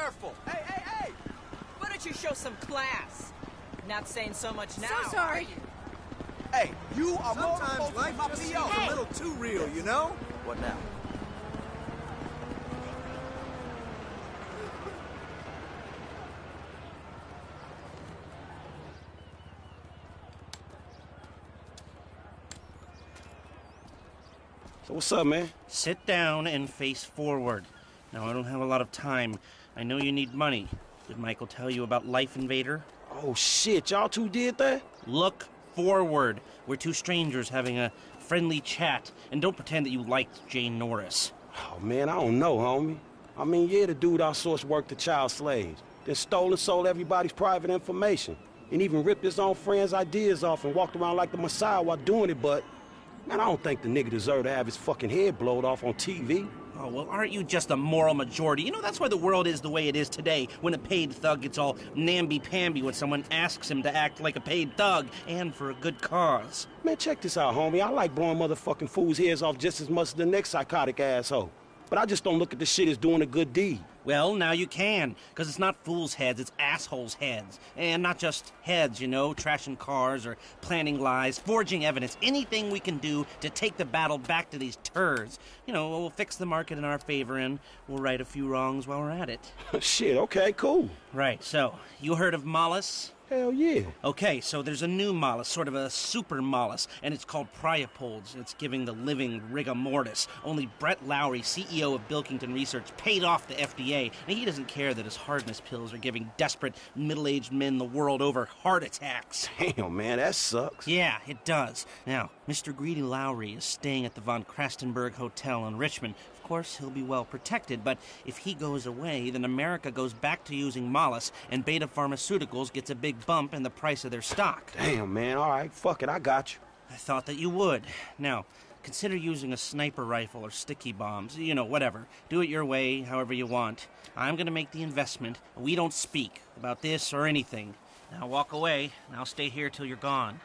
careful. Hey! Why don't you show some class? Not saying so much now. So sorry. Hey, you are more Sometimes supposed life to just be seems a little too real, you know? What now? So what's up, man? Sit down and face forward. Now, I don't have a lot of time. I know you need money. Did Michael tell you about Life Invader? Oh, shit, y'all two did that? Look forward. We're two strangers having a friendly chat, and don't pretend that you liked Jane Norris. Oh, man, I don't know, homie. I mean, yeah, the dude outsourced work to child slaves, then stole and sold everybody's private information, and even ripped his own friends' ideas off and walked around like the Messiah while doing it, but... Man, I don't think the nigga deserved to have his fucking head blowed off on TV. Oh, well, aren't you just a moral majority? You know, that's why the world is the way it is today, when a paid thug gets all namby-pamby when someone asks him to act like a paid thug, and for a good cause. Man, check this out, homie. I like blowing motherfucking fools' heads off just as much as the next psychotic asshole. But I just don't look at the shit as doing a good deed. Well, now you can, because it's not fools' heads, it's assholes' heads. And not just heads, you know, trashing cars or planning lies, forging evidence, anything we can do to take the battle back to these turds. You know, we'll fix the market in our favor and we'll right a few wrongs while we're at it. Shit, okay, cool. Right, so, you heard of Mollis? Hell yeah. Okay, so there's a new Mollis, sort of a super Mollis, and it's called Priapolds. It's giving the living rigor mortis. Only Brett Lowry, CEO of Bilkington Research, paid off the FDA, and he doesn't care that his hardness pills are giving desperate middle-aged men the world over heart attacks. Damn, man, that sucks. Yeah, it does. Now, Mr. Greedy Lowry is staying at the Von Krastenberg Hotel in Richmond. Of course, he'll be well protected, but if he goes away, then America goes back to using Mollis, and Beta Pharmaceuticals gets a big bump in the price of their stock. Damn, man, all right, fuck it, I got you. I thought that you would. Now, consider using a sniper rifle or sticky bombs. You know, whatever. Do it your way, however you want. I'm gonna make the investment. We don't speak about this or anything. Now walk away, and I'll stay here till you're gone.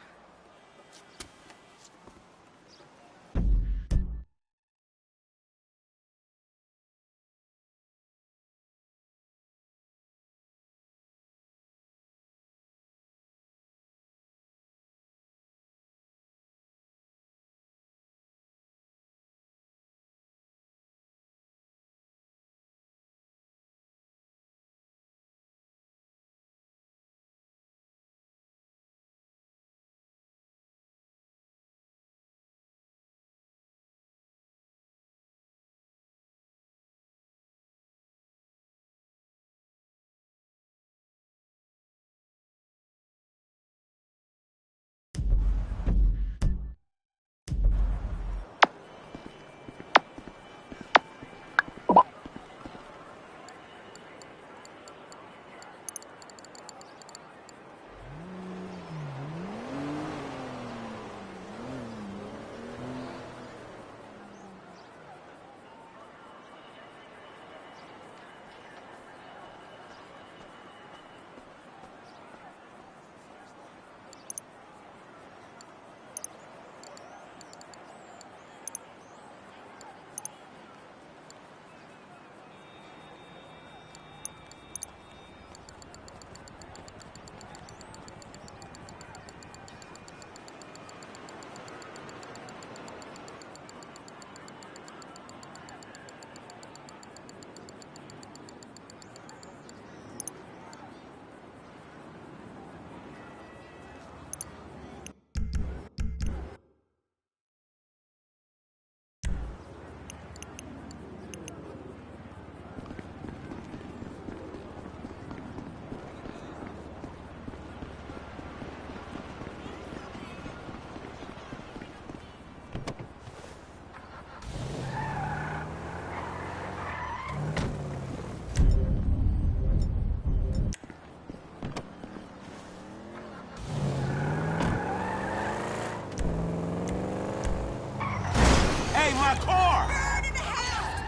Hey, my car! Burn in the house!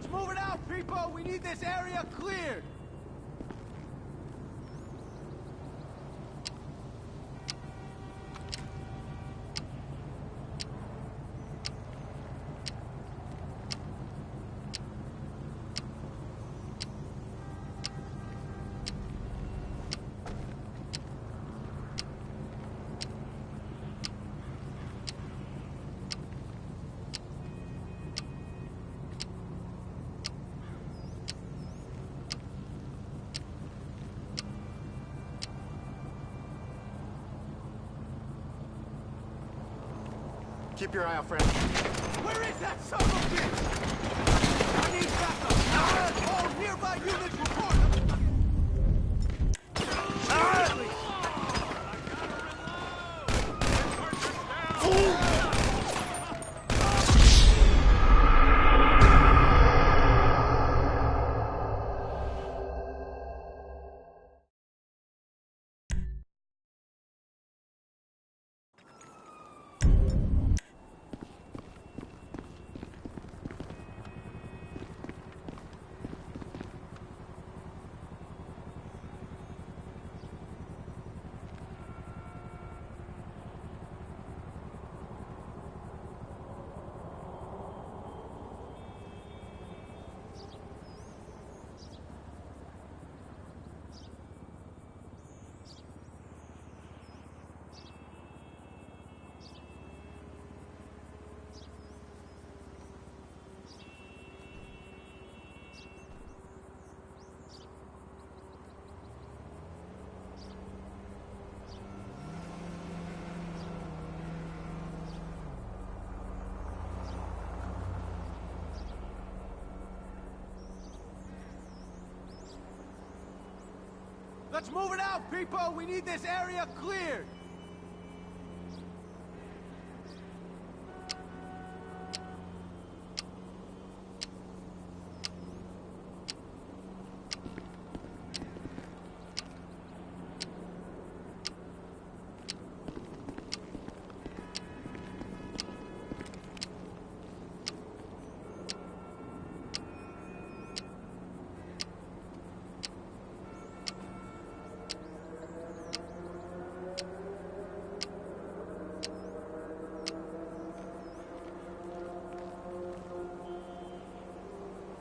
Let's move it out, people! We need this area cleared! Keep your eye out, friend. Where is that son of a bitch? I need backup! All nearby units report! Let's move it out, people! We need this area cleared!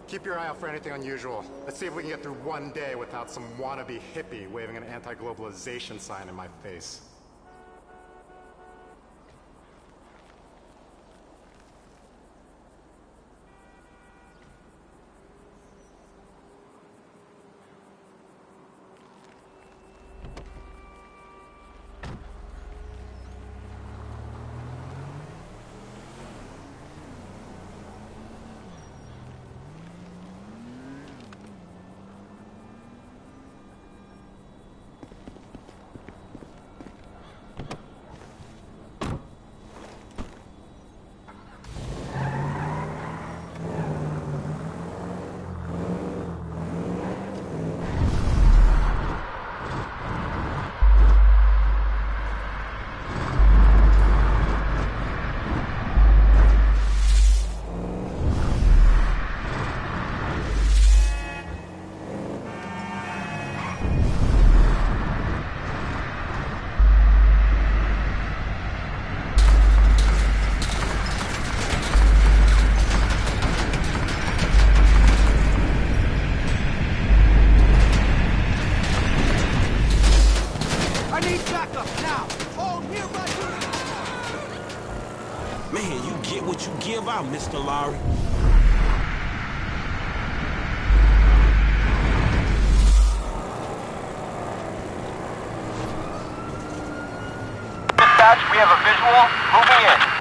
Keep your eye out for anything unusual. Let's see if we can get through one day without some wannabe hippie waving an anti-globalization sign in my face. Man, you get what you give out, Mr. Lowry. Dispatch, we have a visual. Moving in.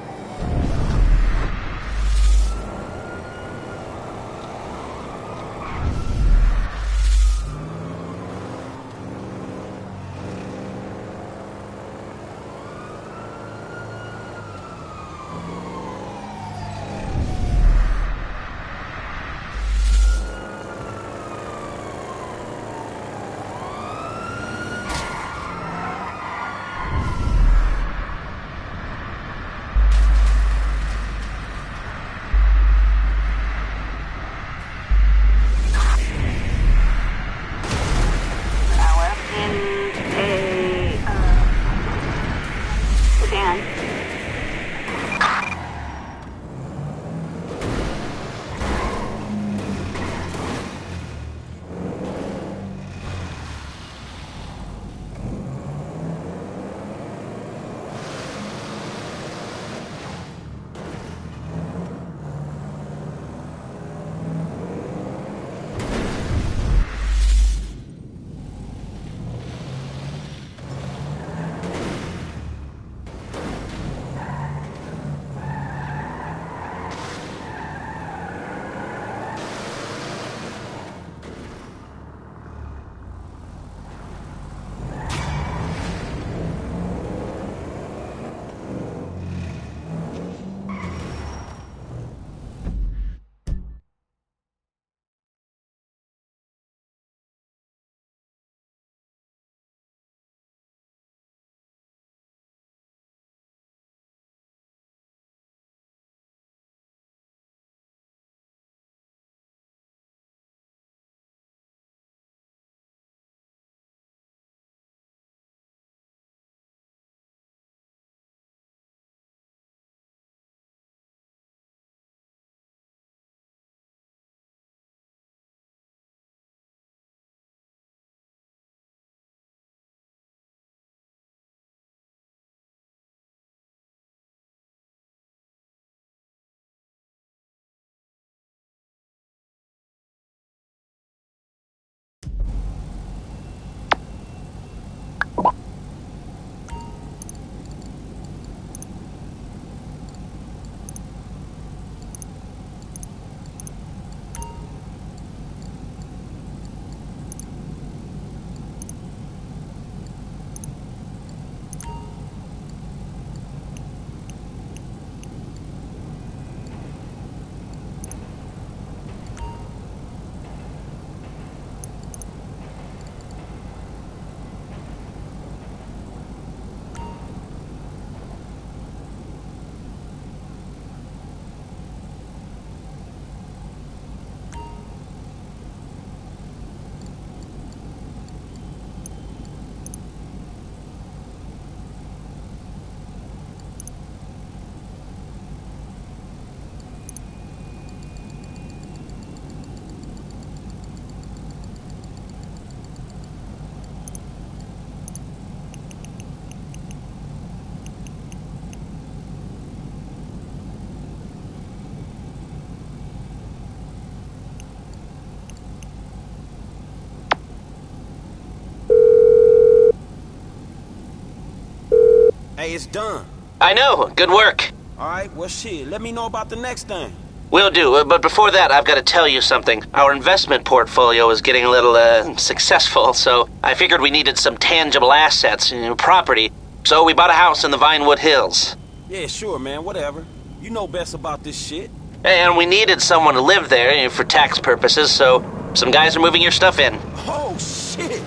Hey, it's done. I know. Good work. All right, well, shit, let me know about the next thing. Will do, but before that, I've got to tell you something. Our investment portfolio is getting a little, successful, so I figured we needed some tangible assets, property. So we bought a house in the Vinewood Hills. Yeah, sure, man, whatever. You know best about this shit. And we needed someone to live there for tax purposes, so some guys are moving your stuff in. Oh, shit.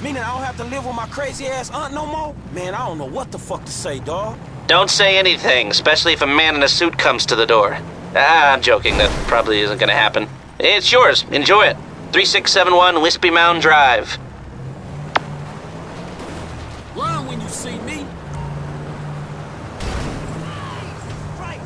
Meaning I don't have to live with my crazy-ass aunt no more? Man, I don't know what the fuck to say, dawg. Don't say anything, especially if a man in a suit comes to the door. I'm joking. That probably isn't gonna happen. It's yours. Enjoy it. 3671 Wispy Mound Drive. Run when you see me. Right.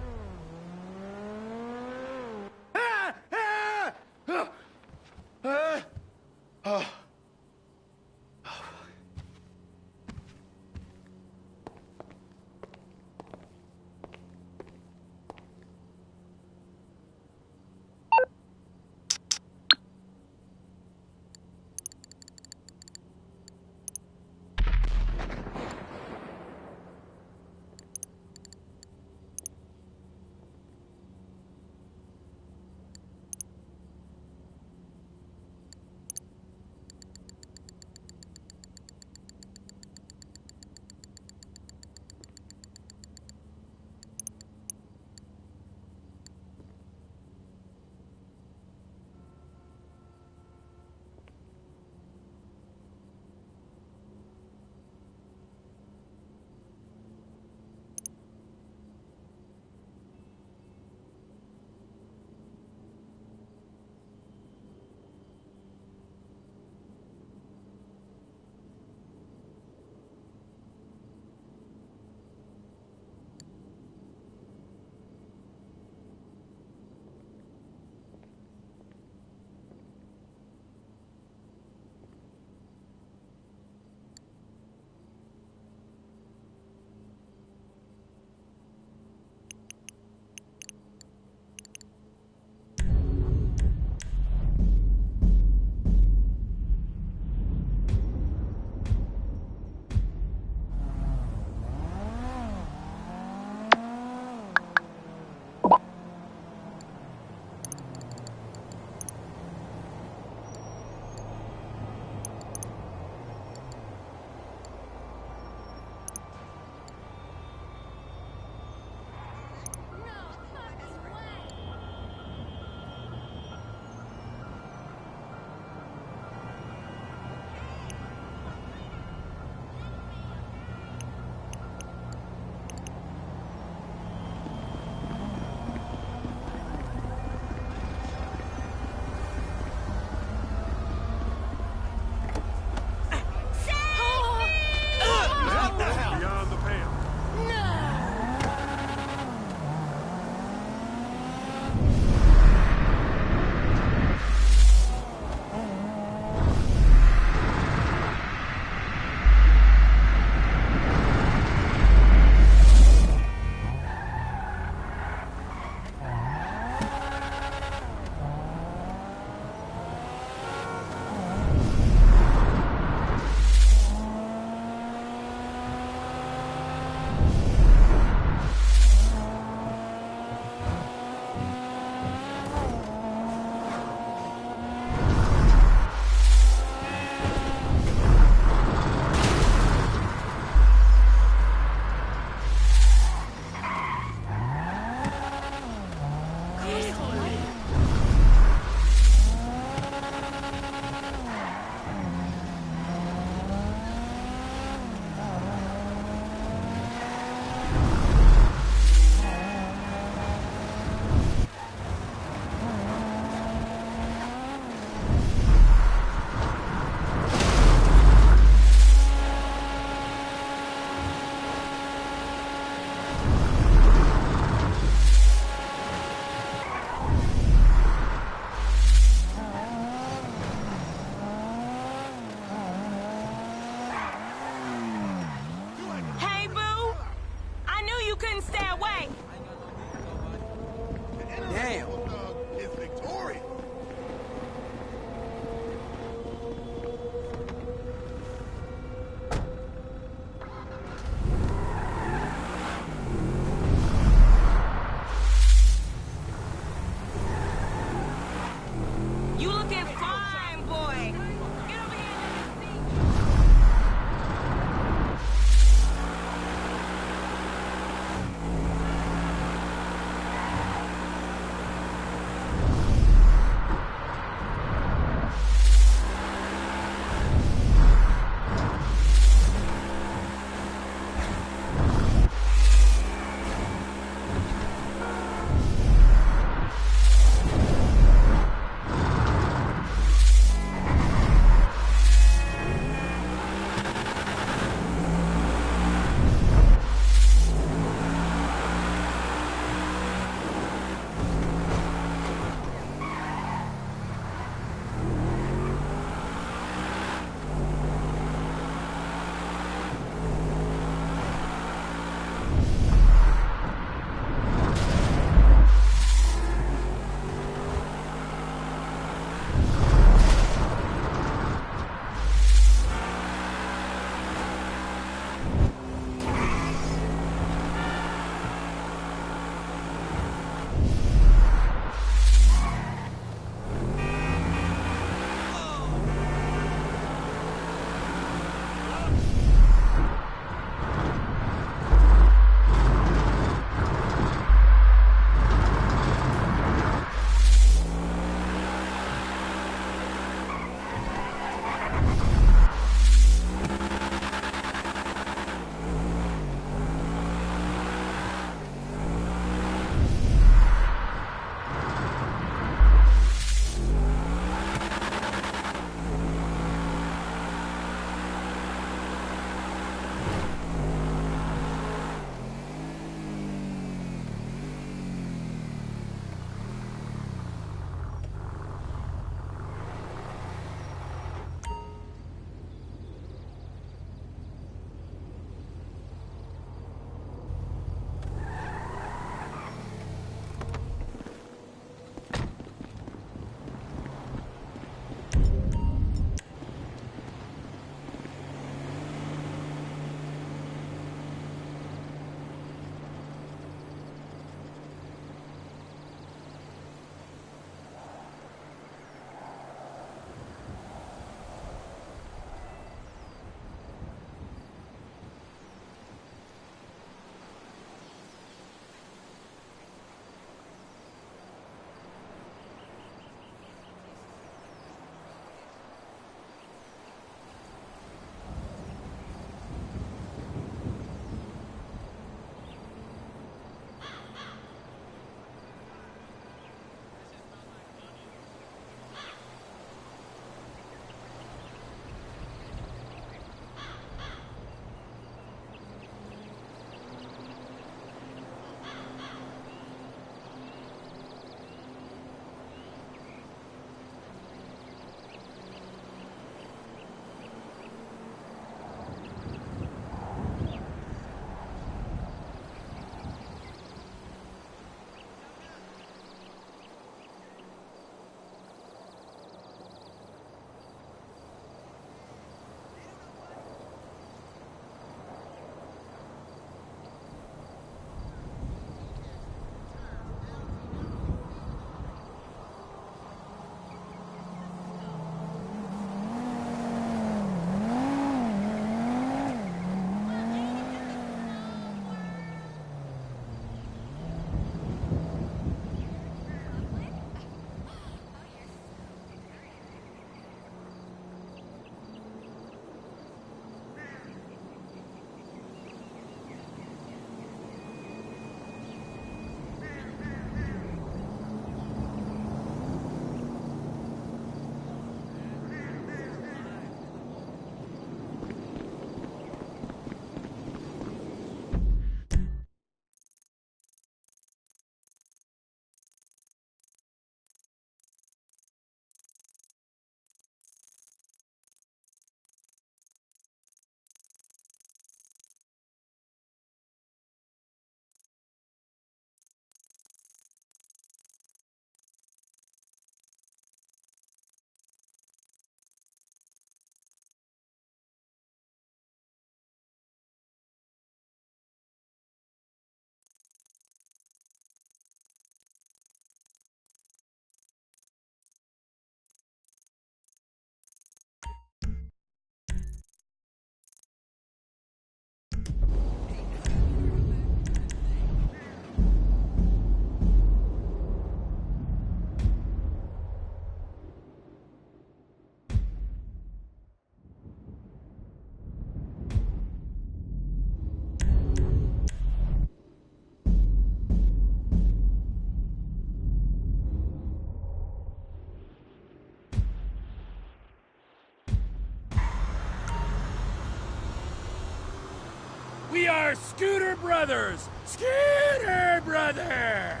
We are Scooter Brothers! Scooter Brothers!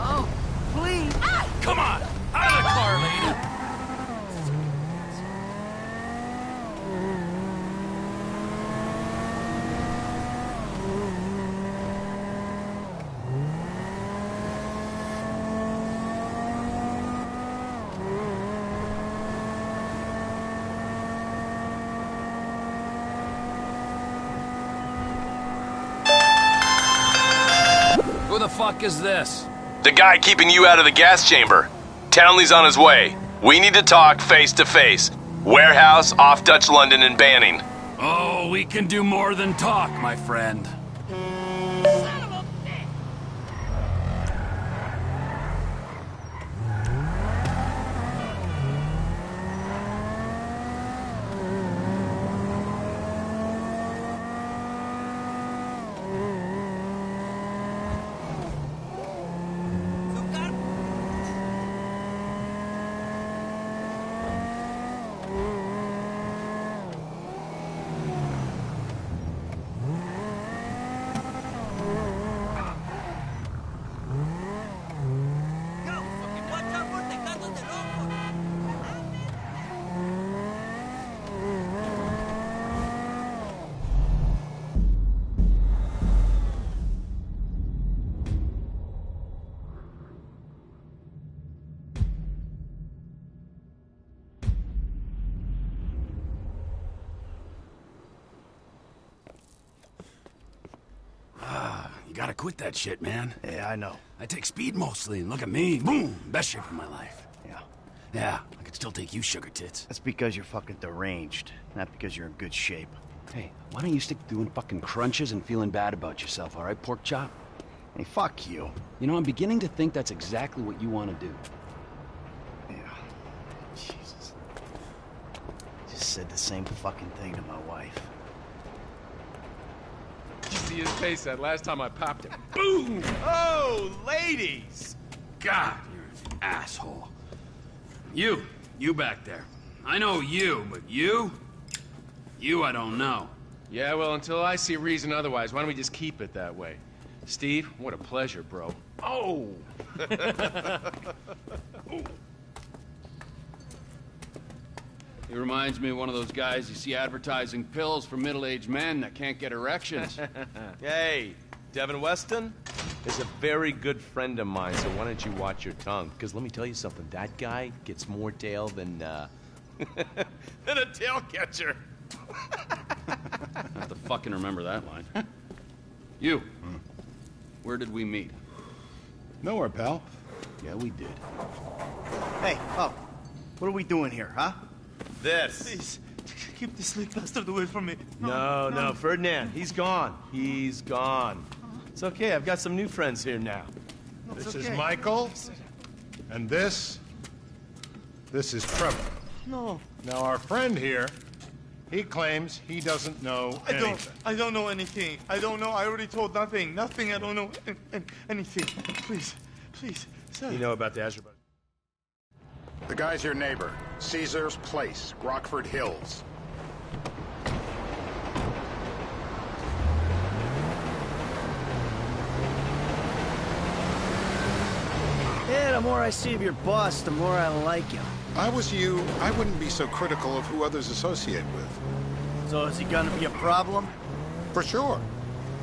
Oh, please. Come on! Out of the car, lady! Who the fuck is this? The guy keeping you out of the gas chamber. Townley's on his way. We need to talk face to face. Warehouse off Dutch London and Banning. Oh, we can do more than talk, my friend. You gotta quit that shit, man. Yeah, I know. I take speed mostly, and look at me. Boom! Best shape of my life. Yeah. Yeah, I could still take you, sugar tits. That's because you're fucking deranged, not because you're in good shape. Hey, why don't you stick to doing fucking crunches and feeling bad about yourself, all right, pork chop? Hey, fuck you. You know, I'm beginning to think that's exactly what you want to do. Yeah. Jesus. Just said the same fucking thing to my wife. Did you see his face that last time I popped him? Boom! Oh, ladies! God, you're an asshole. You back there. I know you, but you I don't know. Yeah, well, until I see reason otherwise, why don't we just keep it that way? Steve, what a pleasure, bro. Oh! He reminds me of one of those guys you see advertising pills for middle-aged men that can't get erections. Hey, Devin Weston is a very good friend of mine, so why don't you watch your tongue? Because let me tell you something, that guy gets more tail than, than a tail catcher. I have to fucking remember that line. You, where did we meet? Nowhere, pal. Yeah, we did. Hey, oh, what are we doing here, huh? This. Please, keep this sleep bastard away from me. No, Ferdinand, he's gone. He's gone. It's okay, I've got some new friends here now. No, This okay. is Michael, and this is Trevor. No. Now, our friend here, he claims he doesn't know anything. I don't know anything. I don't know. I already told nothing. Nothing. I don't know anything. Please, sir. You know about the Azerbaijan? The guy's your neighbor. Caesar's Place, Rockford Hills. Yeah, the more I see of your boss, the more I like him. If I was you, I wouldn't be so critical of who others associate with. So is he gonna be a problem? For sure.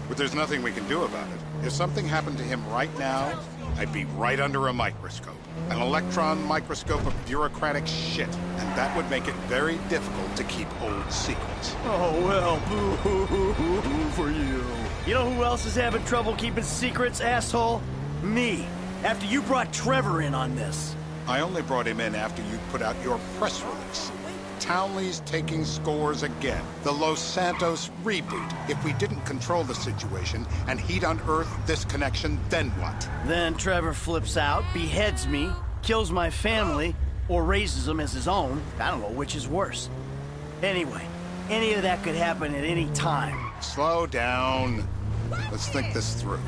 But there's nothing we can do about it. If something happened to him right now, I'd be right under a microscope. An electron microscope of bureaucratic shit. And that would make it very difficult to keep old secrets. Oh, well, boo-hoo-hoo-hoo for you. You know who else is having trouble keeping secrets, asshole? Me. After you brought Trevor in on this. I only brought him in after you put out your press release. Townley's taking scores again. The Los Santos reboot. If we didn't control the situation and he'd unearthed this connection, then what? Then Trevor flips out, beheads me, kills my family, or raises them as his own. I don't know which is worse. Anyway, any of that could happen at any time. Slow down. Let's think this through.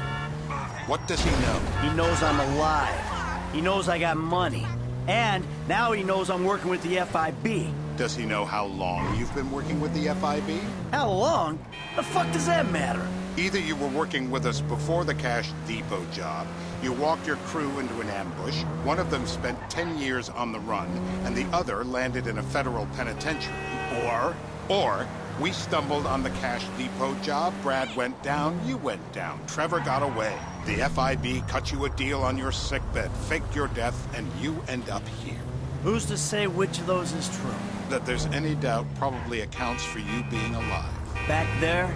What does he know? He knows I'm alive. He knows I got money. And now he knows I'm working with the FIB. Does he know how long you've been working with the FIB? How long? The fuck does that matter? Either you were working with us before the Cash Depot job, you walked your crew into an ambush, one of them spent 10 years on the run, and the other landed in a federal penitentiary, or we stumbled on the Cash Depot job, Brad went down, you went down, Trevor got away. The FIB cut you a deal on your sickbed, faked your death, and you end up here. Who's to say which of those is true? That there's any doubt probably accounts for you being alive. Back there,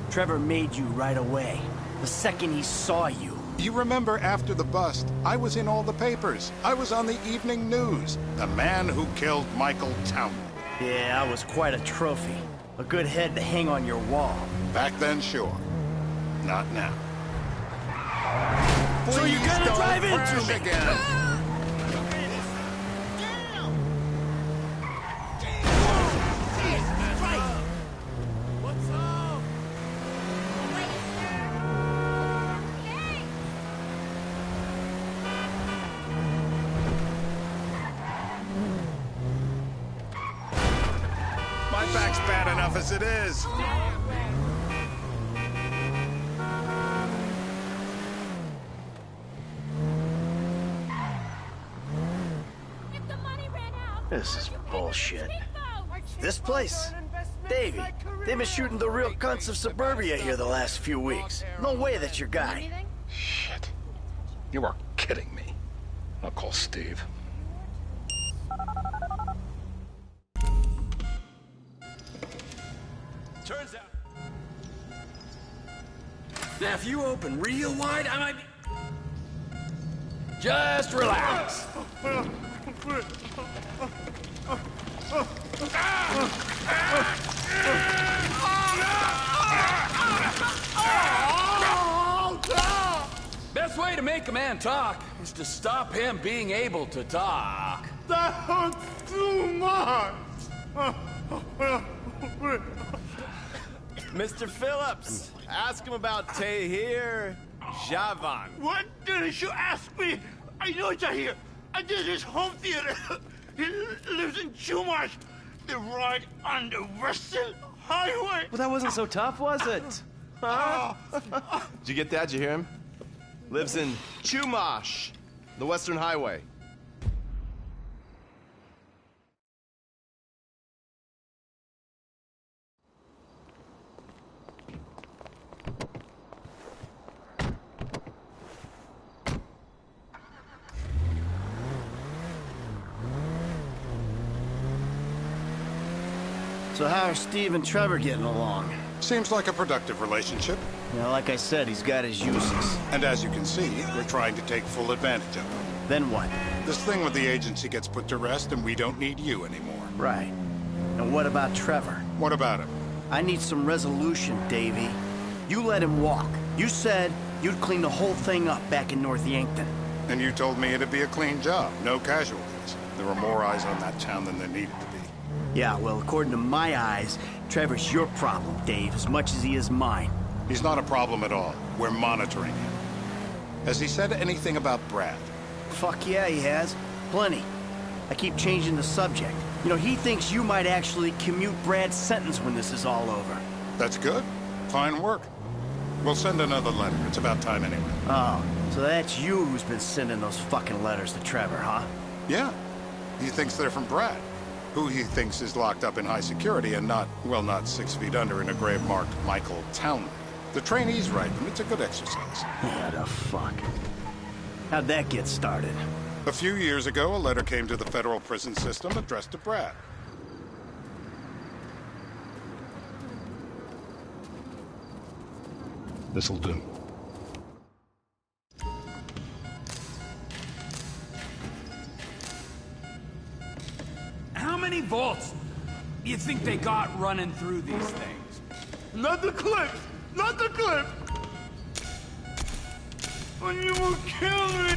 Trevor made you right away. The second he saw you. You remember after the bust, I was in all the papers. I was on the evening news. The man who killed Michael Townley. Yeah, I was quite a trophy. A good head to hang on your wall. Back then, sure. Not now. So Please you're gonna don't drive into crash me again. What's up? My back's bad enough as it is. This is bullshit. This place? Davey, they've been shooting the real cunts of suburbia here the last few weeks. No way that's your guy. Shit. You are kidding me. I'll call Steve. Turns out. Now, if you open real wide, I might be. Just relax. Best way to make a man talk is to stop him being able to talk. That hurts too much. Mr. Phillips, ask him about Tahir Javan. What did you ask me? I know Tahir. I did his home theater. He lives in Chumash. They're right on the Western Highway. Well, that wasn't so tough, was it? Huh? Did you get that? Did you hear him? Lives in Chumash, the Western Highway. So how are Steve and Trevor getting along? Seems like a productive relationship. You know, like I said, he's got his uses. And as you can see, we're trying to take full advantage of it. Then what? This thing with the agency gets put to rest and we don't need you anymore. Right. And what about Trevor? What about him? I need some resolution, Davey. You let him walk. You said you'd clean the whole thing up back in North Yankton. And you told me it'd be a clean job, no casualties. There were more eyes on that town than there needed to be. Yeah, well, according to my eyes, Trevor's your problem, Dave, as much as he is mine. He's not a problem at all. We're monitoring him. Has he said anything about Brad? Fuck yeah, he has. Plenty. I keep changing the subject. You know, he thinks you might actually commute Brad's sentence when this is all over. That's good. Fine work. We'll send another letter. It's about time anyway. Oh, so that's you who's been sending those fucking letters to Trevor, huh? Yeah. He thinks they're from Brad, who he thinks is locked up in high security and not, well, not 6 feet under in a grave marked Michael Townley. The trainees write them. It's a good exercise. What the fuck? How'd that get started? A few years ago, a letter came to the federal prison system addressed to Brad. This'll do. How many volts you think they got running through these things? Not the clip! Not the clip! When you will kill me!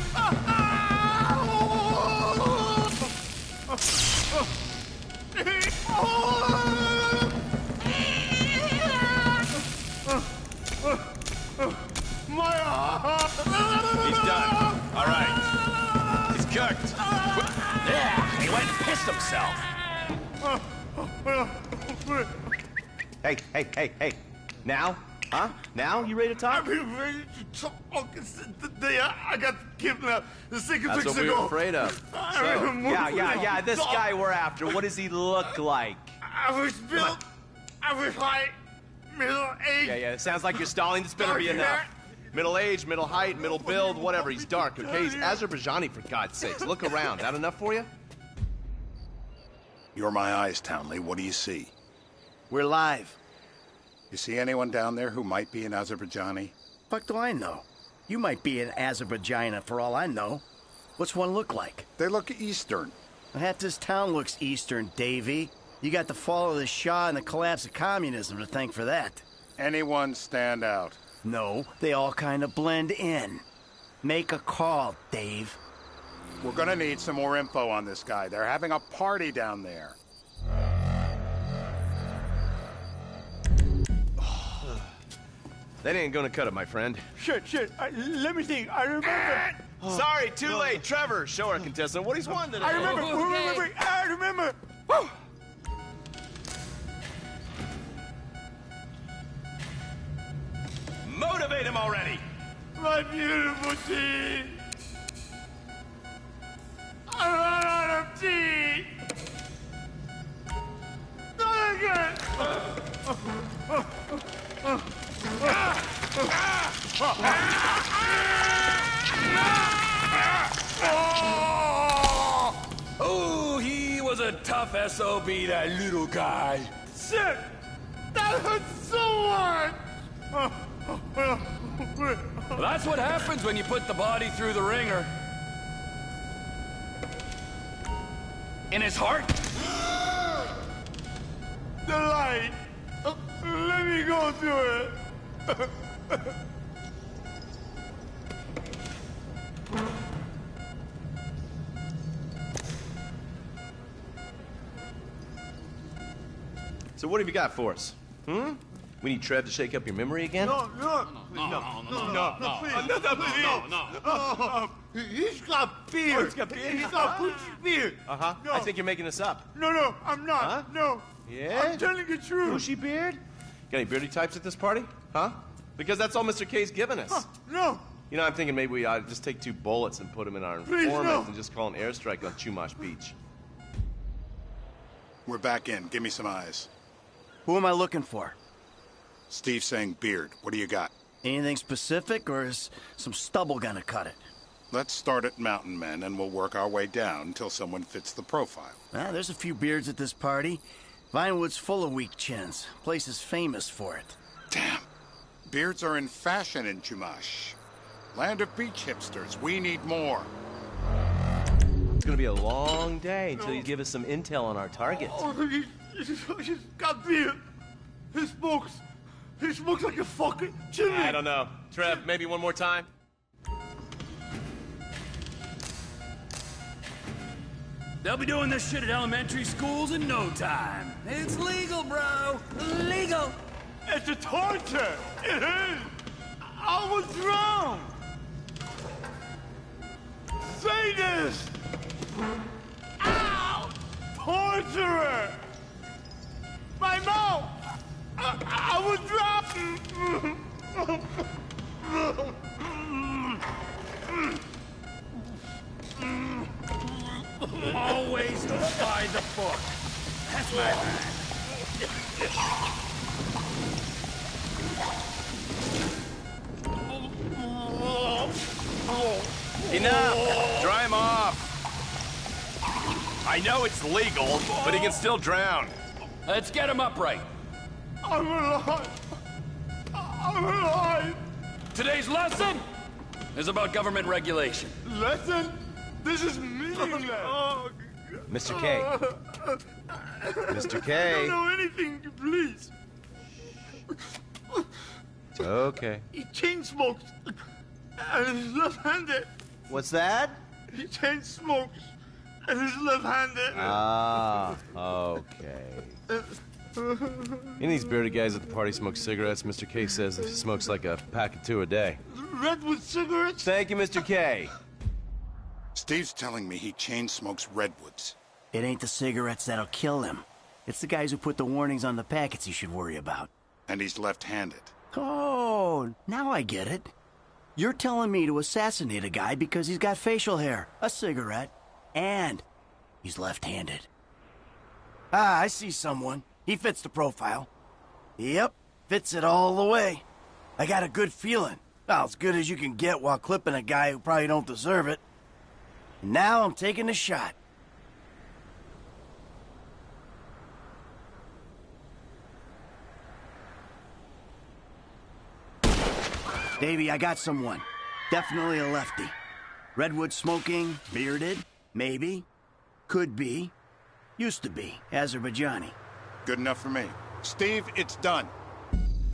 My heart! He's done. All right. He's cooked. Yeah, he went and pissed himself. Hey. Now? Huh? Now? You ready to talk? I've been ready to talk since the day I got kidnapped 6 weeks ago. That's what we were afraid of. So, yeah, this guy we're after, what does he look like? I was built, I was height, middle age. Yeah, it sounds like you're stalling. This better be enough. Middle age, middle height, middle build, whatever. He's dark, okay? He's Azerbaijani, for God's sakes. Look around. That enough for you? You're my eyes, Townley. What do you see? We're live. You see anyone down there who might be an Azerbaijani? Fuck do I know? You might be an Azerbaijani for all I know. What's one look like? They look Eastern. Half this town looks Eastern, Davy. You got the fall of the Shah and the collapse of communism to thank for that. Anyone stand out? No, they all kind of blend in. Make a call, Dave. We're gonna need some more info on this guy. They're having a party down there. That ain't gonna cut it, my friend. Shit. Let me think. I remember. Sorry, too late. Trevor, show our contestant what he's won today. I remember. I remember. Woo! Motivate him already. My beautiful tea. I ran out of tea. Not again. Oh, he was a tough SOB, that little guy. Shit! That hurts so much! Well, that's what happens when you put the body through the ringer. In his heart? The light! Let me go through it! So what have you got for us? We need Trev to shake up your memory again? No, he's got beard. He's got beard? He's got Gucci beard. Uh-huh. No. I think you're making this up. No, I'm not. Huh? No. Yeah? I'm telling the truth. Bushy beard? Got any beardy types at this party? Huh? Because that's all Mr. K's given us. No. You know, I'm thinking maybe we ought to just take 2 bullets and put them in our Please, informant no. and just call an airstrike on Chumash Beach. We're back in. Give me some eyes. Who am I looking for? Steve's saying beard. What do you got? Anything specific, or is some stubble gonna cut it? Let's start at Mountain Men, and we'll work our way down until someone fits the profile. There's a few beards at this party. Vinewood's full of weak chins. Place is famous for it. Damn. Beards are in fashion in Chumash. Land of beach hipsters. We need more. It's gonna be a long day until you give us some intel on our target. Oh, he's got beard. He smokes like a fucking chimney. I don't know. Trev, maybe one more time? They'll be doing this shit at elementary schools in no time. It's legal, bro. Legal. It's a torture. It is. I was drowned. Say this. Ow! Torturer. My mouth. I was drowned. Always by the book. That's my line. Enough! I know it's legal, but he can still drown. Let's get him upright. I'm alive. I'm alive. Today's lesson is about government regulation. Lesson? This is meaningless. Mr. K. Mr. K. I don't know anything, please. It's okay. He chain smokes. And he's left-handed. What's that? He chain smokes. And he's left-handed. Ah, okay. Any of these bearded guys at the party smoke cigarettes? Mr. K says he smokes like a pack of 2 a day. Redwood cigarettes? Thank you, Mr. K. Steve's telling me he chain smokes Redwoods. It ain't the cigarettes that'll kill him. It's the guys who put the warnings on the packets he should worry about. And he's left-handed. Oh, now I get it. You're telling me to assassinate a guy because he's got facial hair, a cigarette, and he's left-handed. Ah, I see someone. He fits the profile. Yep, fits it all the way. I got a good feeling. Well, as good as you can get while clipping a guy who probably don't deserve it. And now I'm taking a shot. Davey, I got someone. Definitely a lefty. Redwood smoking, bearded, maybe. Could be. Used to be. Azerbaijani. Good enough for me. Steve, it's done.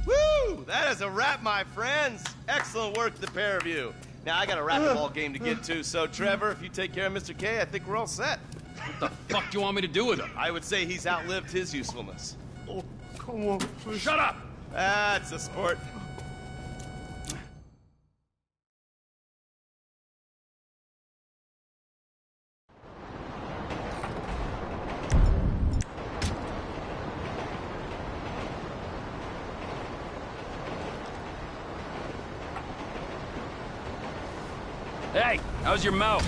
Woo! That is a wrap, my friends. Excellent work, the pair of you. Now, I got a racquetball game to get to, so Trevor, if you take care of Mr. K, I think we're all set. What the fuck do you want me to do with him? I would say he's outlived his usefulness. Oh, come on, please. Shut up! That's a sport. Hey, how's your mouth?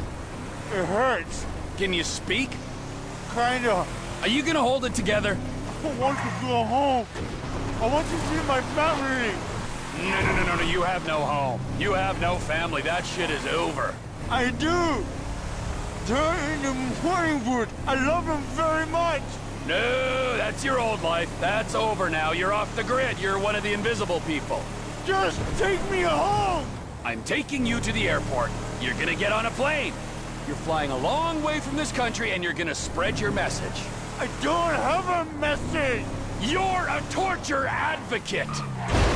It hurts. Can you speak? Kinda. Are you gonna hold it together? I want to go home. I want to see my family. No, you have no home. You have no family. That shit is over. I do. They're in the Morningwood. I love them very much. No, that's your old life. That's over now. You're off the grid. You're one of the invisible people. Just take me home. I'm taking you to the airport. You're gonna get on a plane. You're flying a long way from this country and you're gonna spread your message. I don't have a message. You're a torture advocate.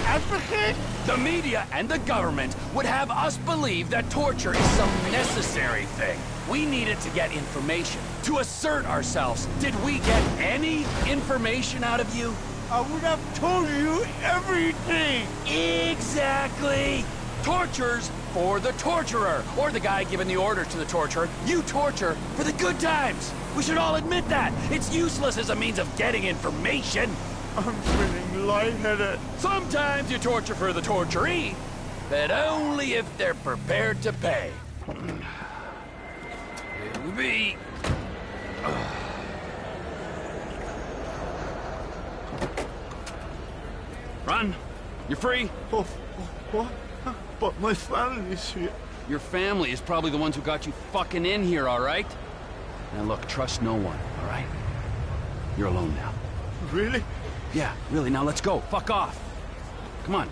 Advocate? The media and the government would have us believe that torture is some necessary thing. We need it to get information, to assert ourselves. Did we get any information out of you? I would have told you everything. Exactly. Torture's for the torturer, or the guy giving the orders to the torturer. You torture for the good times. We should all admit that. It's useless as a means of getting information. I'm feeling lightheaded. Sometimes you torture for the torturee, but only if they're prepared to pay. It'll be... Run. You're free. Oh, what? But my family's here. Your family is probably the ones who got you fucking in here, all right? Now look, trust no one, all right? You're alone now. Really? Yeah, really. Now let's go. Fuck off. Come on.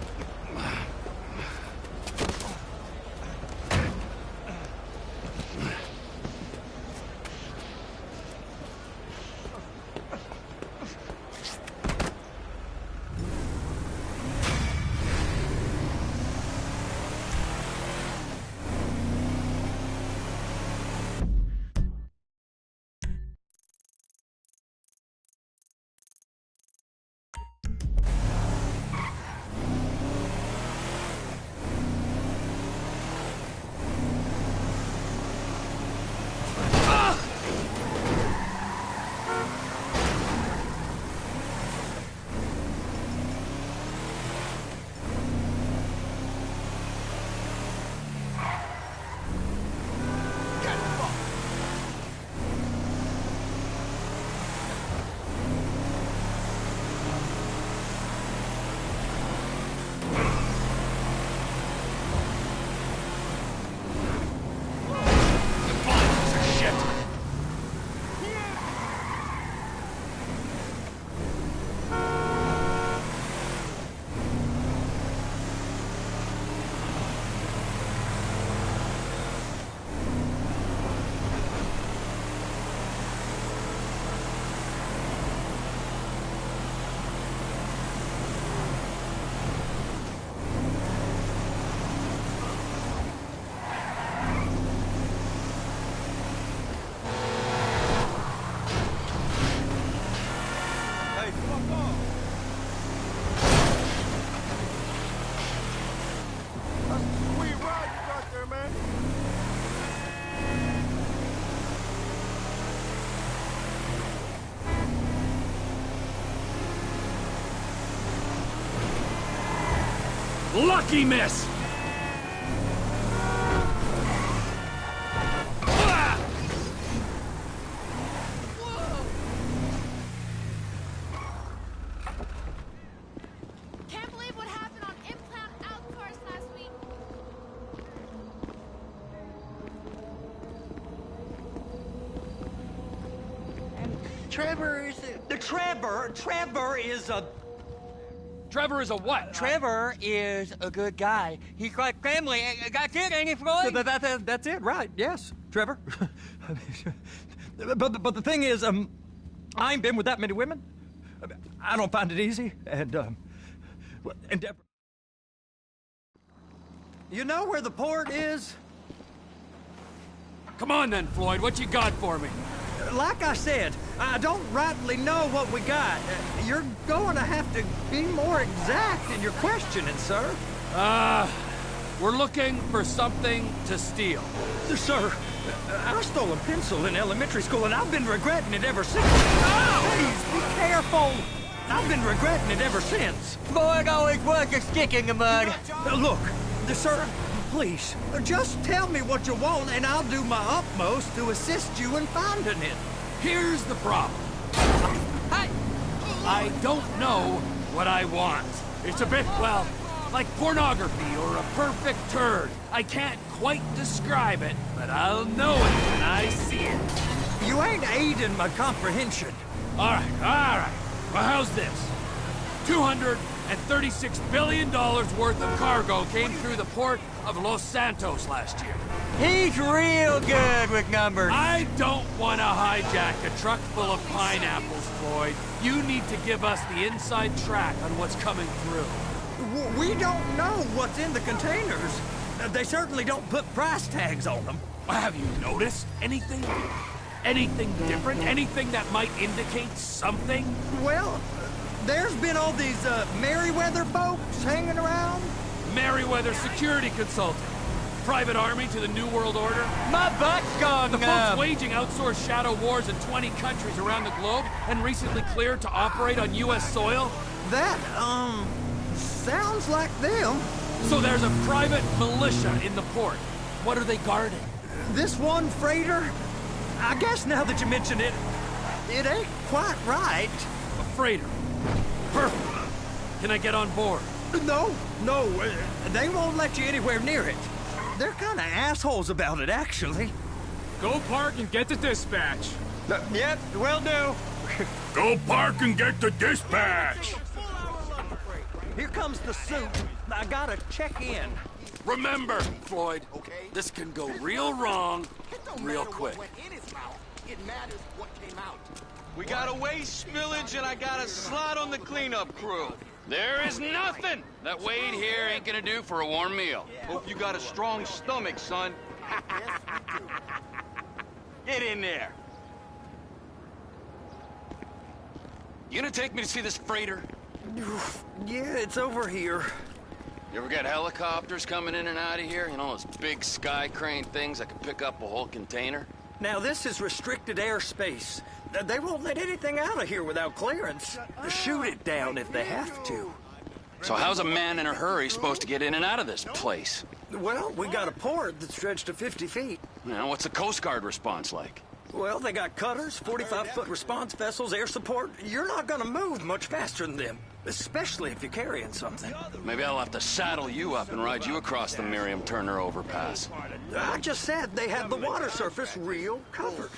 Sweet ride you got there, man. Lucky miss! Can't believe what happened on Implant Outsource last week. Trevor is Trevor is a what? Trevor is a good guy. He's like family. That's it, ain't it, Floyd? That's it, right? Yes, Trevor. but the thing is, I ain't been with that many women. I don't find it easy, and Deborah. You know where the port is? Come on then, Floyd. What you got for me? Like I said, I don't rightly know what we got. You're going to have to be more exact in your questioning, sir. We're looking for something to steal. Sir, I stole a pencil in elementary school, and I've been regretting it ever since. Please, be careful. I've been regretting it ever since. Floyd always was a stick in the mud. Look, sir, please, just tell me what you want, and I'll do my utmost to assist you in finding it. Here's the problem. I don't know what I want. It's a bit, well, like pornography or a perfect turd. I can't quite describe it, but I'll know it when I see it. You ain't aiding my comprehension. All right. Well, how's this? $236 billion worth of cargo came through the port of Los Santos last year. He's real good with numbers. I don't want to hijack a truck full of pineapples, Floyd. You need to give us the inside track on what's coming through. We don't know what's in the containers. They certainly don't put price tags on them. Have you noticed anything? Anything different? Anything that might indicate something? Well, there's been all these Merryweather folks hanging around. Merryweather Security Consulting. Private army to the New World Order. My butt's gone The folks waging outsourced shadow wars in 20 countries around the globe and recently cleared to operate on U.S. soil. That, sounds like them. So there's a private militia in the port. What are they guarding? This one freighter? I guess now that you mention it, it ain't quite right. A freighter. Perfect. Can I get on board? No, they won't let you anywhere near it. They're kind of assholes about it, actually. Go park and get the dispatch. Yep, will do. Go park and get the dispatch. Here comes the suit. I gotta check in. Remember, Floyd, this can go real wrong real quick. It matters what came out. We got a waste spillage and I got a slot on the cleanup crew. There is nothing that Wade here ain't gonna do for a warm meal. Hope you got a strong stomach, son. Get in there. You gonna take me to see this freighter? Yeah, it's over here. You ever got helicopters coming in and out of here? You know, those big sky crane things that can pick up a whole container? Now, this is restricted airspace. They won't let anything out of here without clearance. Shoot it down if they have to. So how's a man in a hurry supposed to get in and out of this place? Well, we got a port that's stretched to 50 feet. Now, what's the Coast Guard response like? Well, they got cutters, 45-foot response vessels, air support. You're not gonna move much faster than them, especially if you're carrying something. Maybe I'll have to saddle you up and ride you across the Miriam Turner overpass. I just said they had the water surface real covered.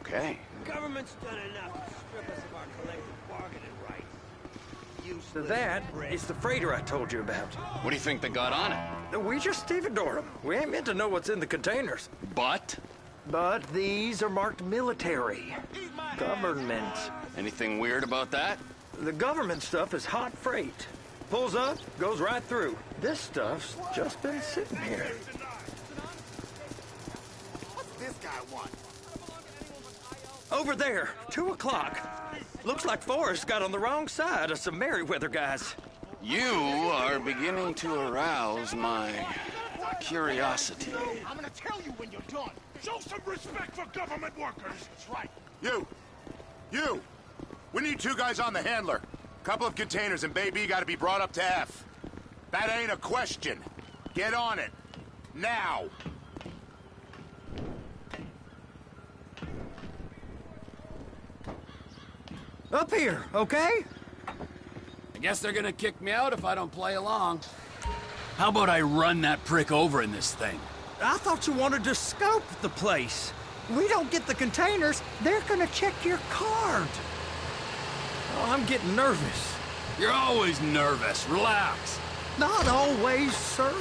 Okay. Government's done enough to strip us of our collective bargaining rights. That is the freighter I told you about. What do you think they got on it? We just stevedore them. We ain't meant to know what's in the containers. But these are marked military. Government. Anything weird about that? The government stuff is hot freight. Pulls up, goes right through. This stuff's just been sitting here. What's this guy want? Over there, 2 o'clock. Looks like Forrest got on the wrong side of some Merryweather guys. You are beginning to arouse my curiosity. I'm gonna tell you when you're done. Show some respect for government workers. That's right. You! We need 2 guys on the handler. Couple of containers, and Bay B gotta be brought up to F. That ain't a question. Get on it. Now! Up here, okay? I guess they're gonna kick me out if I don't play along. How about I run that prick over in this thing? I thought you wanted to scope the place. We don't get the containers, they're gonna check your card. Oh, I'm getting nervous. You're always nervous. Relax. Not always, sir.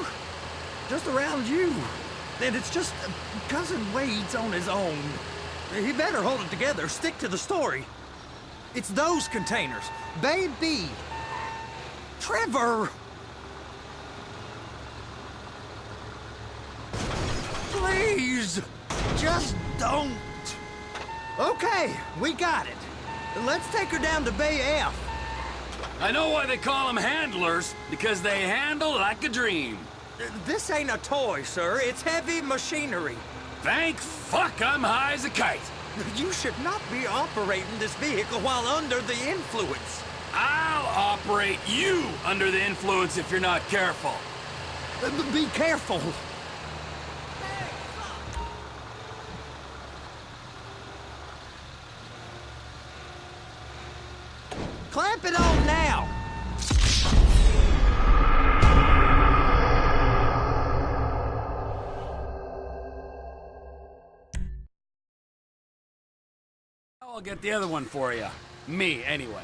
Just around you. And it's just Cousin Wade's on his own. He better hold it together, stick to the story. It's those containers. Bay B. Trevor! Please! Just don't. Okay, we got it. Let's take her down to Bay F. I know why they call them handlers, because they handle like a dream. This ain't a toy, sir. It's heavy machinery. Thank fuck I'm high as a kite. You should not be operating this vehicle while under the influence. I'll operate you under the influence if you're not careful. Be careful. Clamp it on now! I'll get the other one for you. Me, anyway.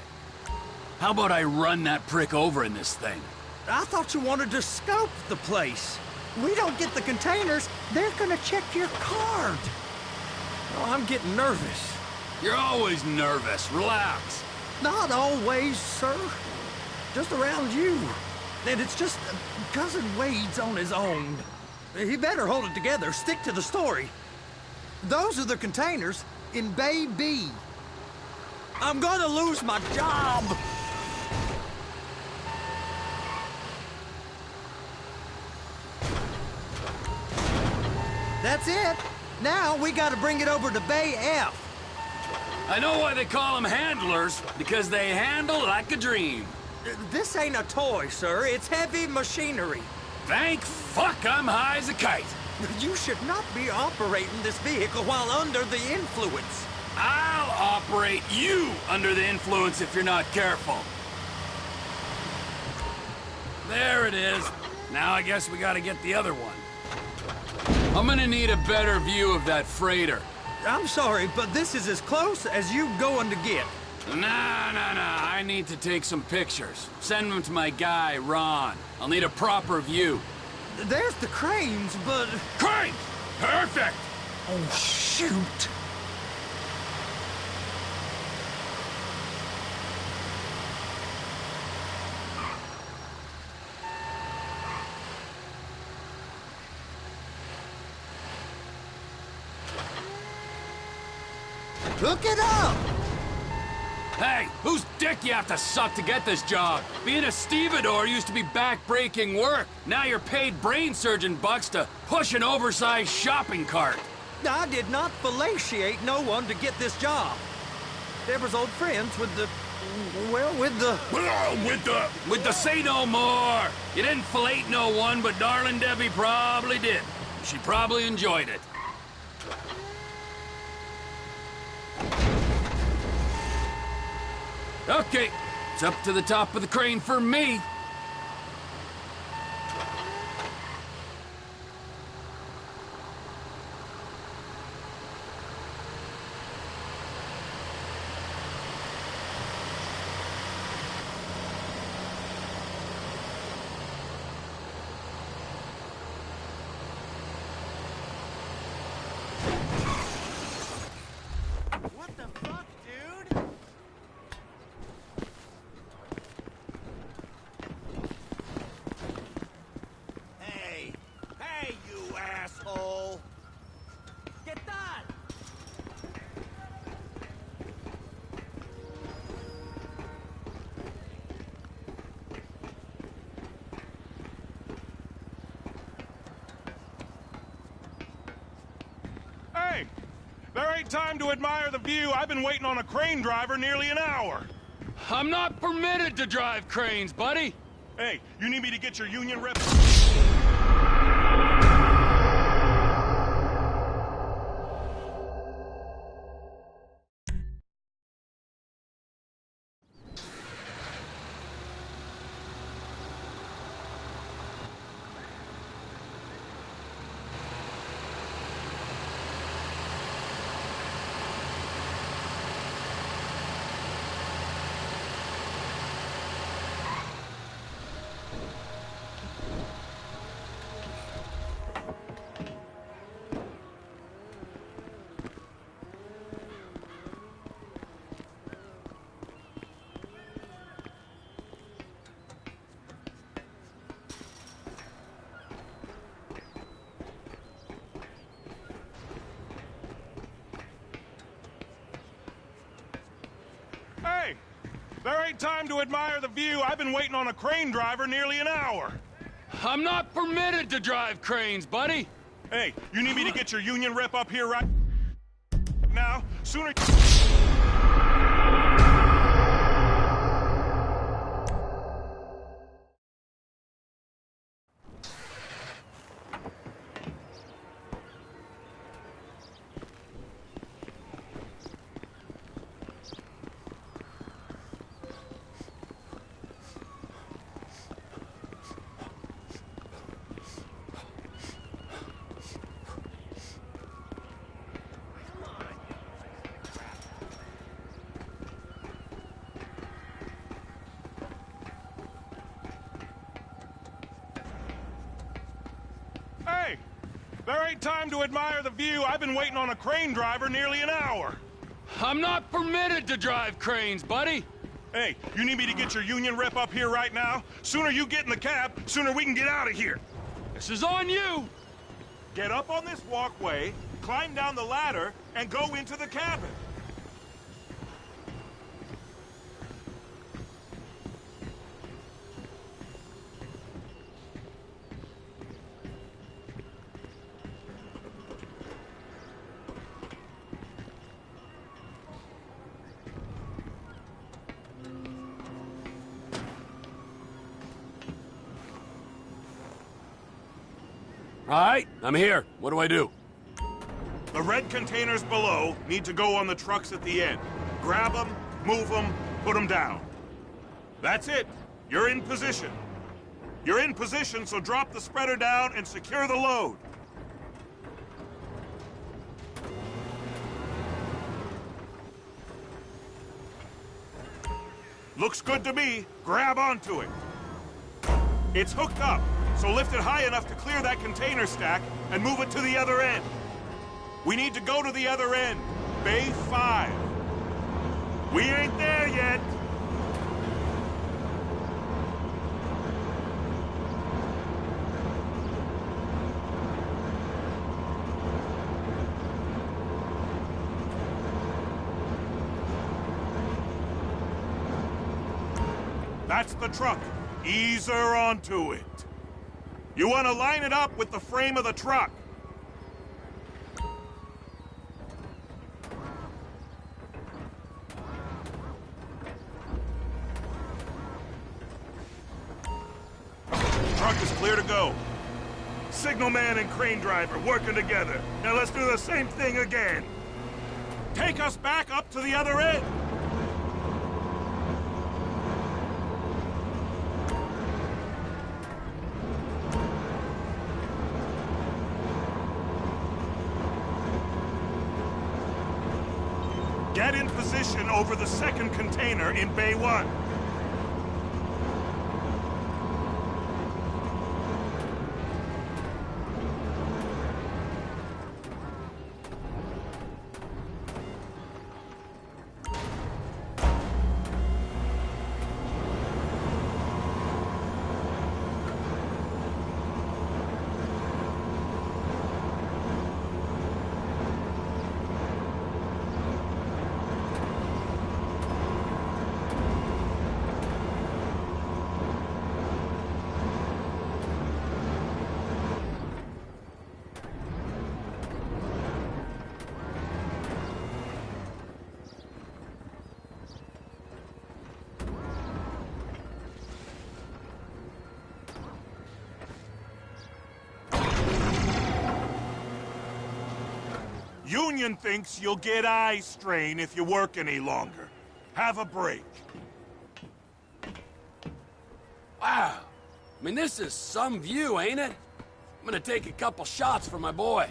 How about I run that prick over in this thing? I thought you wanted to scope the place. We don't get the containers, they're gonna check your card. Oh, I'm getting nervous. You're always nervous. Relax. Not always, sir. Just around you. And it's just Cousin Wade's on his own. He better hold it together, stick to the story. Those are the containers in Bay B. I'm gonna lose my job. That's it. Now we gotta bring it over to Bay F. I know why they call them handlers, because they handle like a dream. This ain't a toy, sir. It's heavy machinery. Thank fuck I'm high as a kite. You should not be operating this vehicle while under the influence. I'll operate you under the influence if you're not careful. There it is. Now I guess we gotta get the other one. I'm gonna need a better view of that freighter. I'm sorry, but this is as close as you going to get. Nah. I need to take some pictures. Send them to my guy, Ron. I'll need a proper view. There's the cranes, but... Cranes! Perfect! Oh, shoot! Hook it up! Hey, whose dick you have to suck to get this job? Being a stevedore used to be back-breaking work. Now you're paid brain surgeon bucks to push an oversized shopping cart. I did not fellatiate no one to get this job. Deborah's old friends with the... well, with the... With the say no more! You didn't fillet no one, but darling Debbie probably did. She probably enjoyed it. Okay, it's up to the top of the crane for me. What the fuck, dude? Time to admire the view. I've been waiting on a crane driver nearly an hour. I'm not permitted to drive cranes, buddy. Hey, you need me to get your union rep? Hey, there ain't time to admire the view. I've been waiting on a crane driver nearly an hour. I'm not permitted to drive cranes, buddy. Hey, you need me to get your union rep up here right now? Sooner... Hey, there ain't time to admire the view. I've been waiting on a crane driver nearly an hour. I'm not permitted to drive cranes, buddy. Hey, you need me to get your union rep up here right now? Sooner you get in the cab, sooner we can get out of here. This is on you. Get up on this walkway, climb down the ladder, and go into the cabin. All right, I'm here. What do I do? The red containers below need to go on the trucks at the end. Grab them, move them, put them down. That's it. You're in position. You're in position, so drop the spreader down and secure the load. Looks good to me. Grab onto it. It's hooked up, so lift it high enough to clear that container stack and move it to the other end. We need to go to the other end. Bay 5. We ain't there yet. That's the truck. Ease her onto it. You want to line it up with the frame of the truck. Truck is clear to go. Signalman and crane driver working together. Now let's do the same thing again. Take us back up to the other end. Get in position over the second container in Bay 1. union thinks you'll get eye strain if you work any longer. Have a break. Wow. I mean, this is some view, ain't it? I'm gonna take a couple shots for my boy.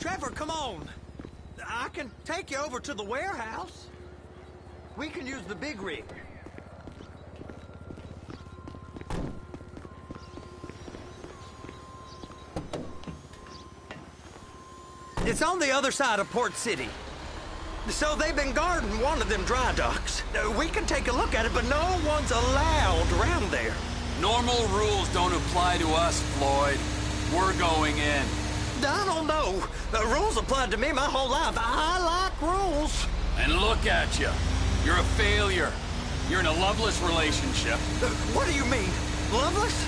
Trevor, come on. I can take you over to the warehouse. We can use the big rig. It's on the other side of Port City. So they've been guarding one of them dry docks. We can take a look at it, but no one's allowed around there. Normal rules don't apply to us, Floyd. We're going in. I don't know. The rules applied to me my whole life. I like rules. And look at you. You're a failure. You're in a loveless relationship. What do you mean? Loveless?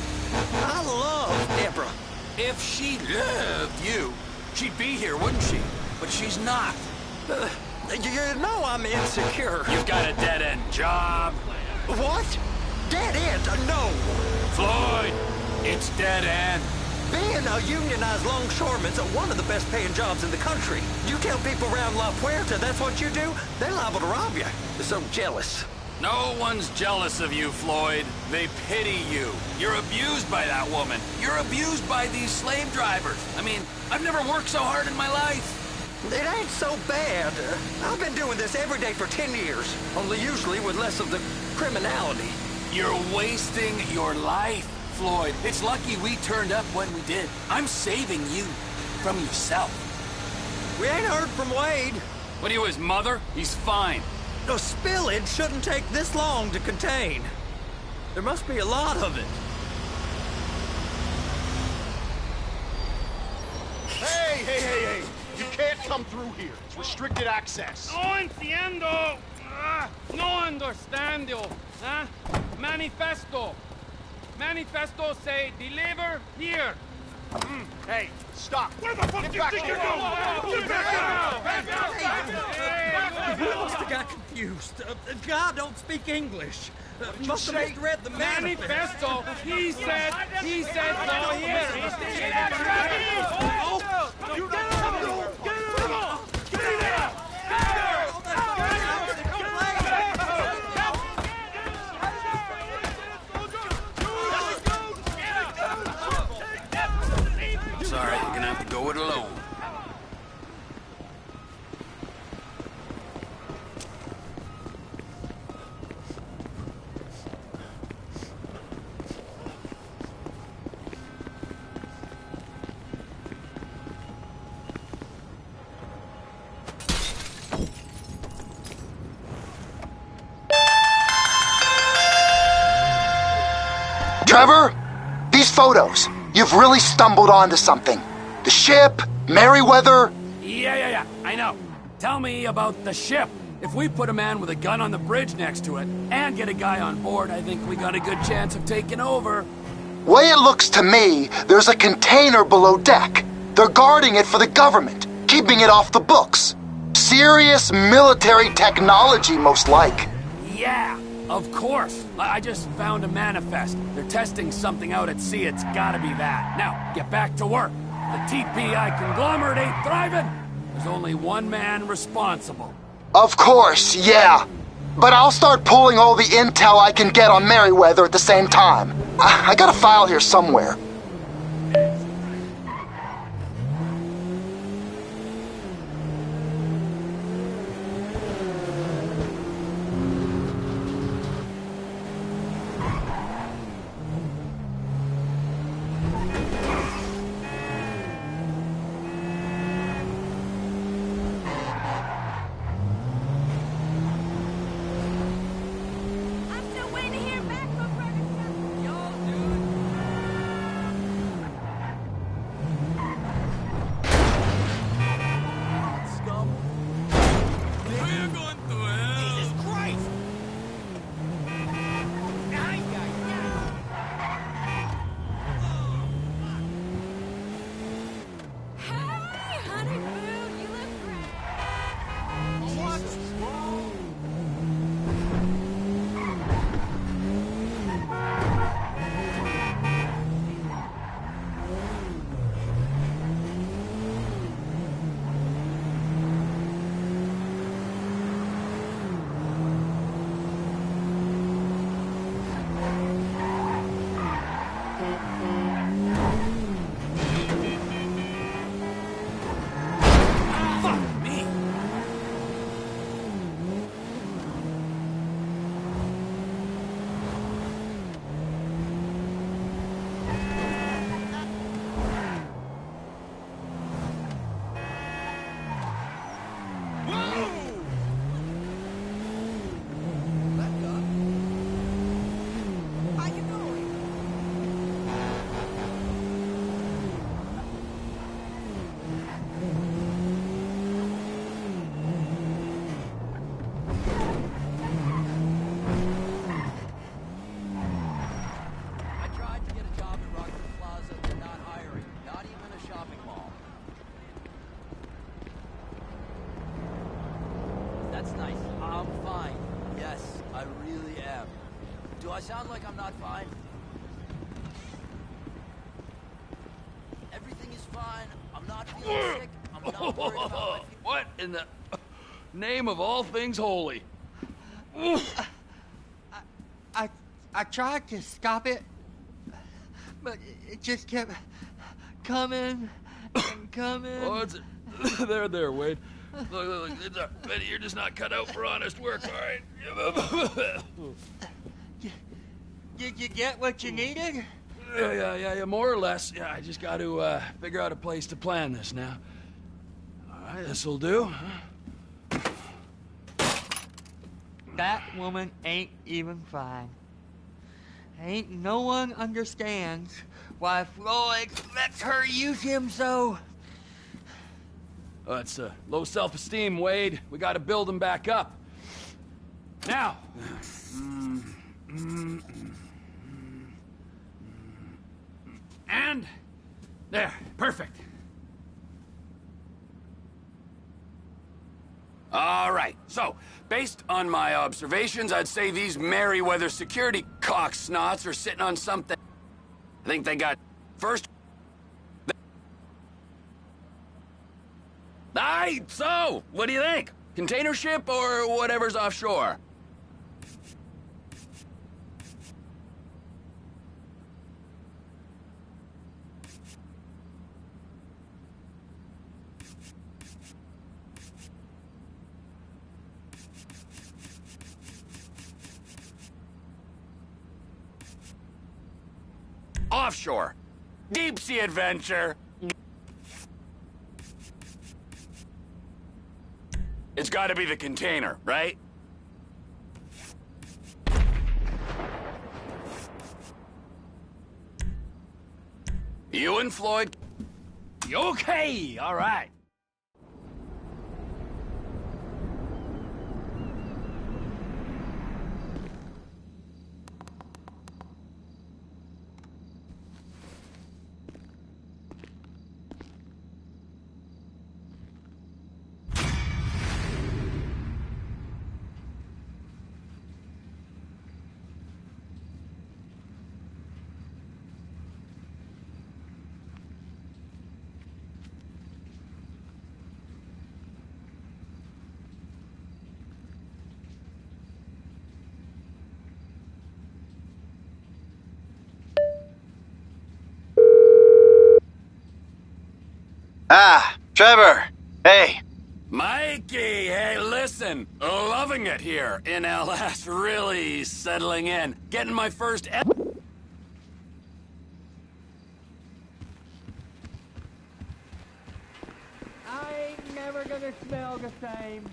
I love Deborah. If she loved you, she'd be here, wouldn't she? But she's not. You know I'm insecure. You've got a dead-end job. What? Dead end? No. Floyd, it's dead end. Being a unionized longshoreman's one of the best paying jobs in the country. You tell people around La Puerta that's what you do, they're liable to rob you. They're so jealous. No one's jealous of you, Floyd. They pity you. You're abused by that woman. You're abused by these slave drivers. I mean, I've never worked so hard in my life. It ain't so bad. I've been doing this every day for 10 years, only usually with less of the criminality. You're wasting your life, Floyd. It's lucky we turned up when we did. I'm saving you from yourself. We ain't heard from Wade. What are you, his mother? He's fine. A spillage shouldn't take this long to contain. There must be a lot of it. Hey! You can't come through here. It's restricted access. No entiendo. No understand you. Manifesto. Manifesto say deliver here. Hey, stop. Where the fuck do you think you're going? He must have got confused. God don't speak English. Must have misread the Manifesto. He said go here. Sorry, you're gonna have to go it alone. Trevor, these photos. You've really stumbled onto something. The ship, Merryweather. Yeah, I know. Tell me about the ship. If we put a man with a gun on the bridge next to it and get a guy on board, I think we got a good chance of taking over. Way it looks to me, there's a container below deck. They're guarding it for the government, keeping it off the books. Serious military technology, most like. Yeah, of course. I just found a manifest. They're testing something out at sea. It's gotta be that. Now, get back to work. The TPI conglomerate ain't thriving. There's only one man responsible. Of course, yeah. But I'll start pulling all the intel I can get on Merryweather at the same time. I got a file here somewhere. Do I sound like I'm not fine? Everything is fine. I'm not feeling sick. I'm not worried about my... What in the name of all things holy? I tried to stop it, but it just kept coming and coming. Oh, it's there, Wade. Look, it's Betty, you're just not cut out for honest work, all right? Did you get what you needed? Yeah, more or less. Yeah, I just got to figure out a place to plan this now. All right, this'll do. That woman ain't even fine. Ain't no one understands why Floyd lets her use him so. It's low self-esteem, Wade. We got to build him back up. Now. And... there, perfect. All right, so, based on my observations, I'd say these Merryweather security cocksnots are sitting on something. I think they got first... Aye, so, what do you think? Container ship or whatever's offshore? Offshore. Deep sea adventure. It's gotta be the container, right? You and Floyd... Okay, all right. Ah, Trevor. Hey. Mikey, hey, listen. Loving it here in LS. Really settling in. Getting my first... I ain't never gonna smell the same.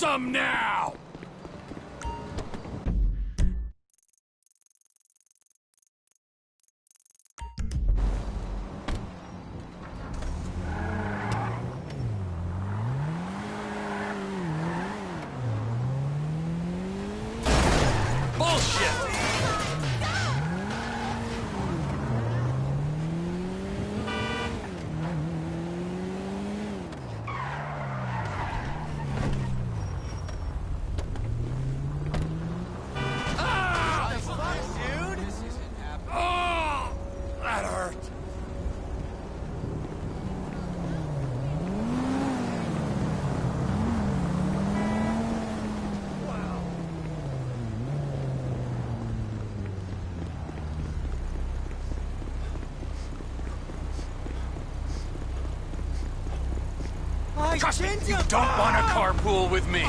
some now! Bullshit! Oh, that hurt. Trust me, you don't want to carpool with me.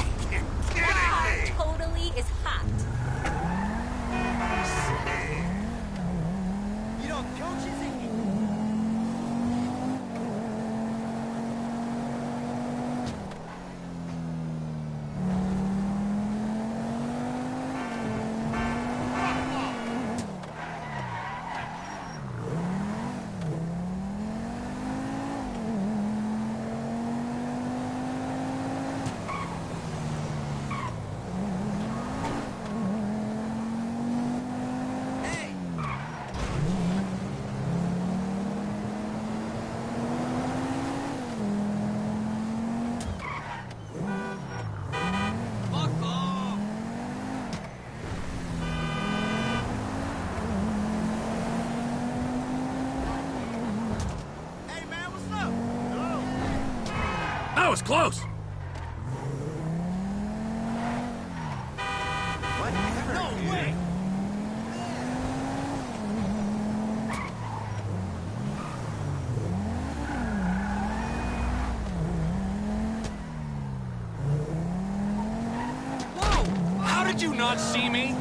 Totally is hot. You don't coach, is he? That was close. No way! Whoa! How did you not see me?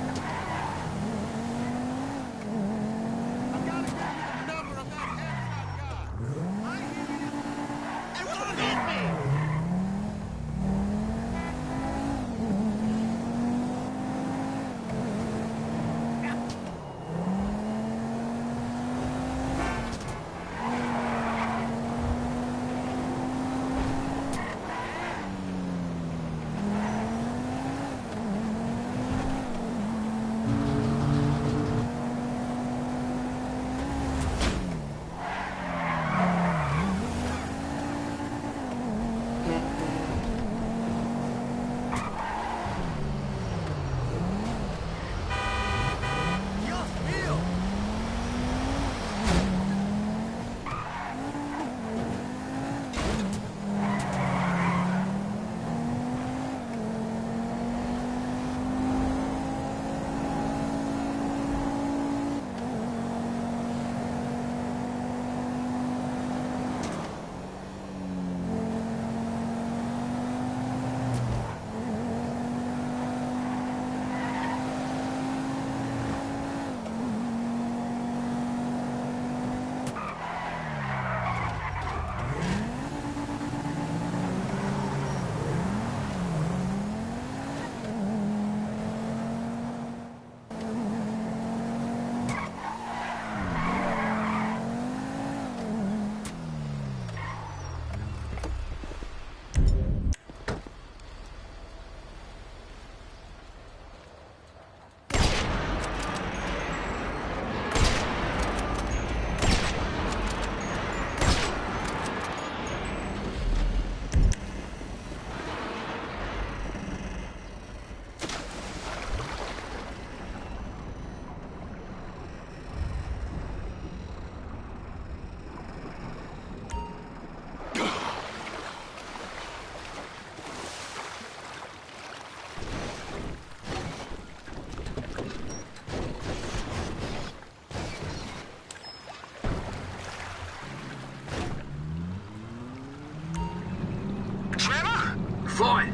Floyd,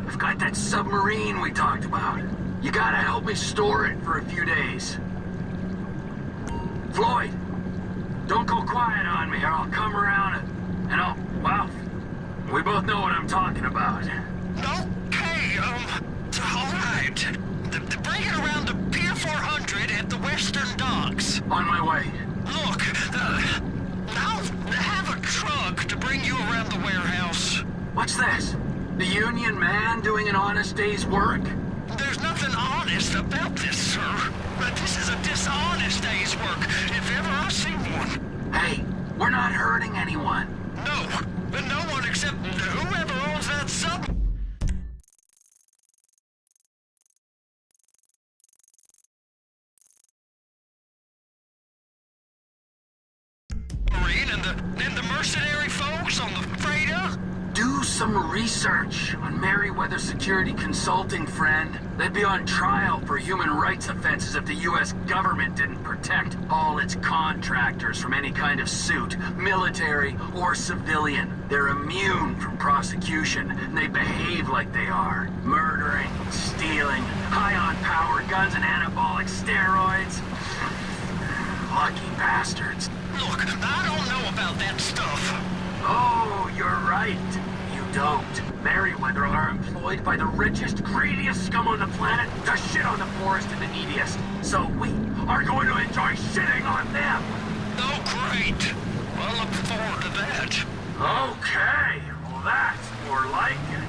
I've got that submarine we talked about. You gotta help me store it for a few days. Floyd, don't go quiet on me or I'll come around and well, we both know what I'm talking about. Okay. all right. Bring it around to Pier 400 at the Western Docks. On my way. Look, I'll have a truck to bring you around the warehouse. What's this? The union man doing an honest day's work? There's nothing honest about this, sir. But this is a dishonest day's work, if ever I've seen one. Hey, we're not hurting anyone. No, but no one except whoever owns that submarine and the mercenary folks on the freighter. Do some research on Merryweather Security Consulting, friend. They'd be on trial for human rights offenses if the U.S. government didn't protect all its contractors from any kind of suit, military or civilian. They're immune from prosecution, and they behave like they are. Murdering, stealing, high on power, guns and anabolic steroids. Lucky bastards. Look, I don't know about that stuff. Oh, you're right. You don't. Merryweather are employed by the richest, greediest scum on the planet to shit on the poorest and the neediest. So we are going to enjoy shitting on them. Oh, great. Well, look forward to that. Okay. Well, that's more like it.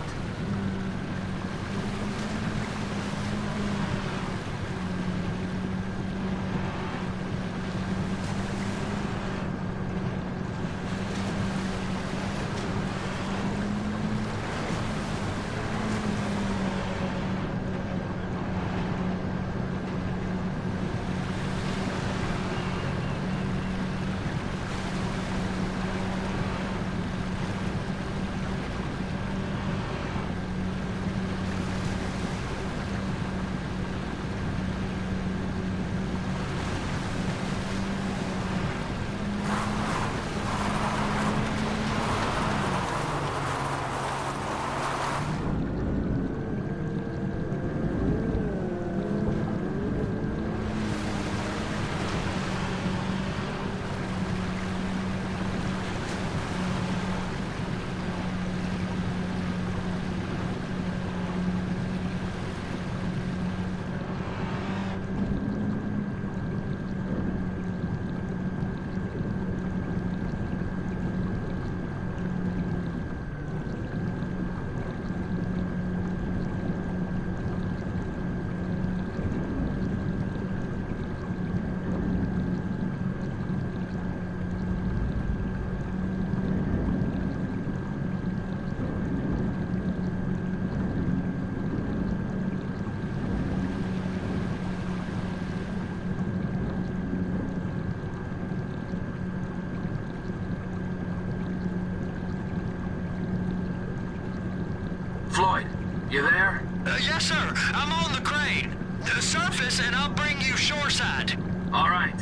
Floyd, you there? Yes, sir. I'm on the crane. Surface, and I'll bring you shoreside. All right.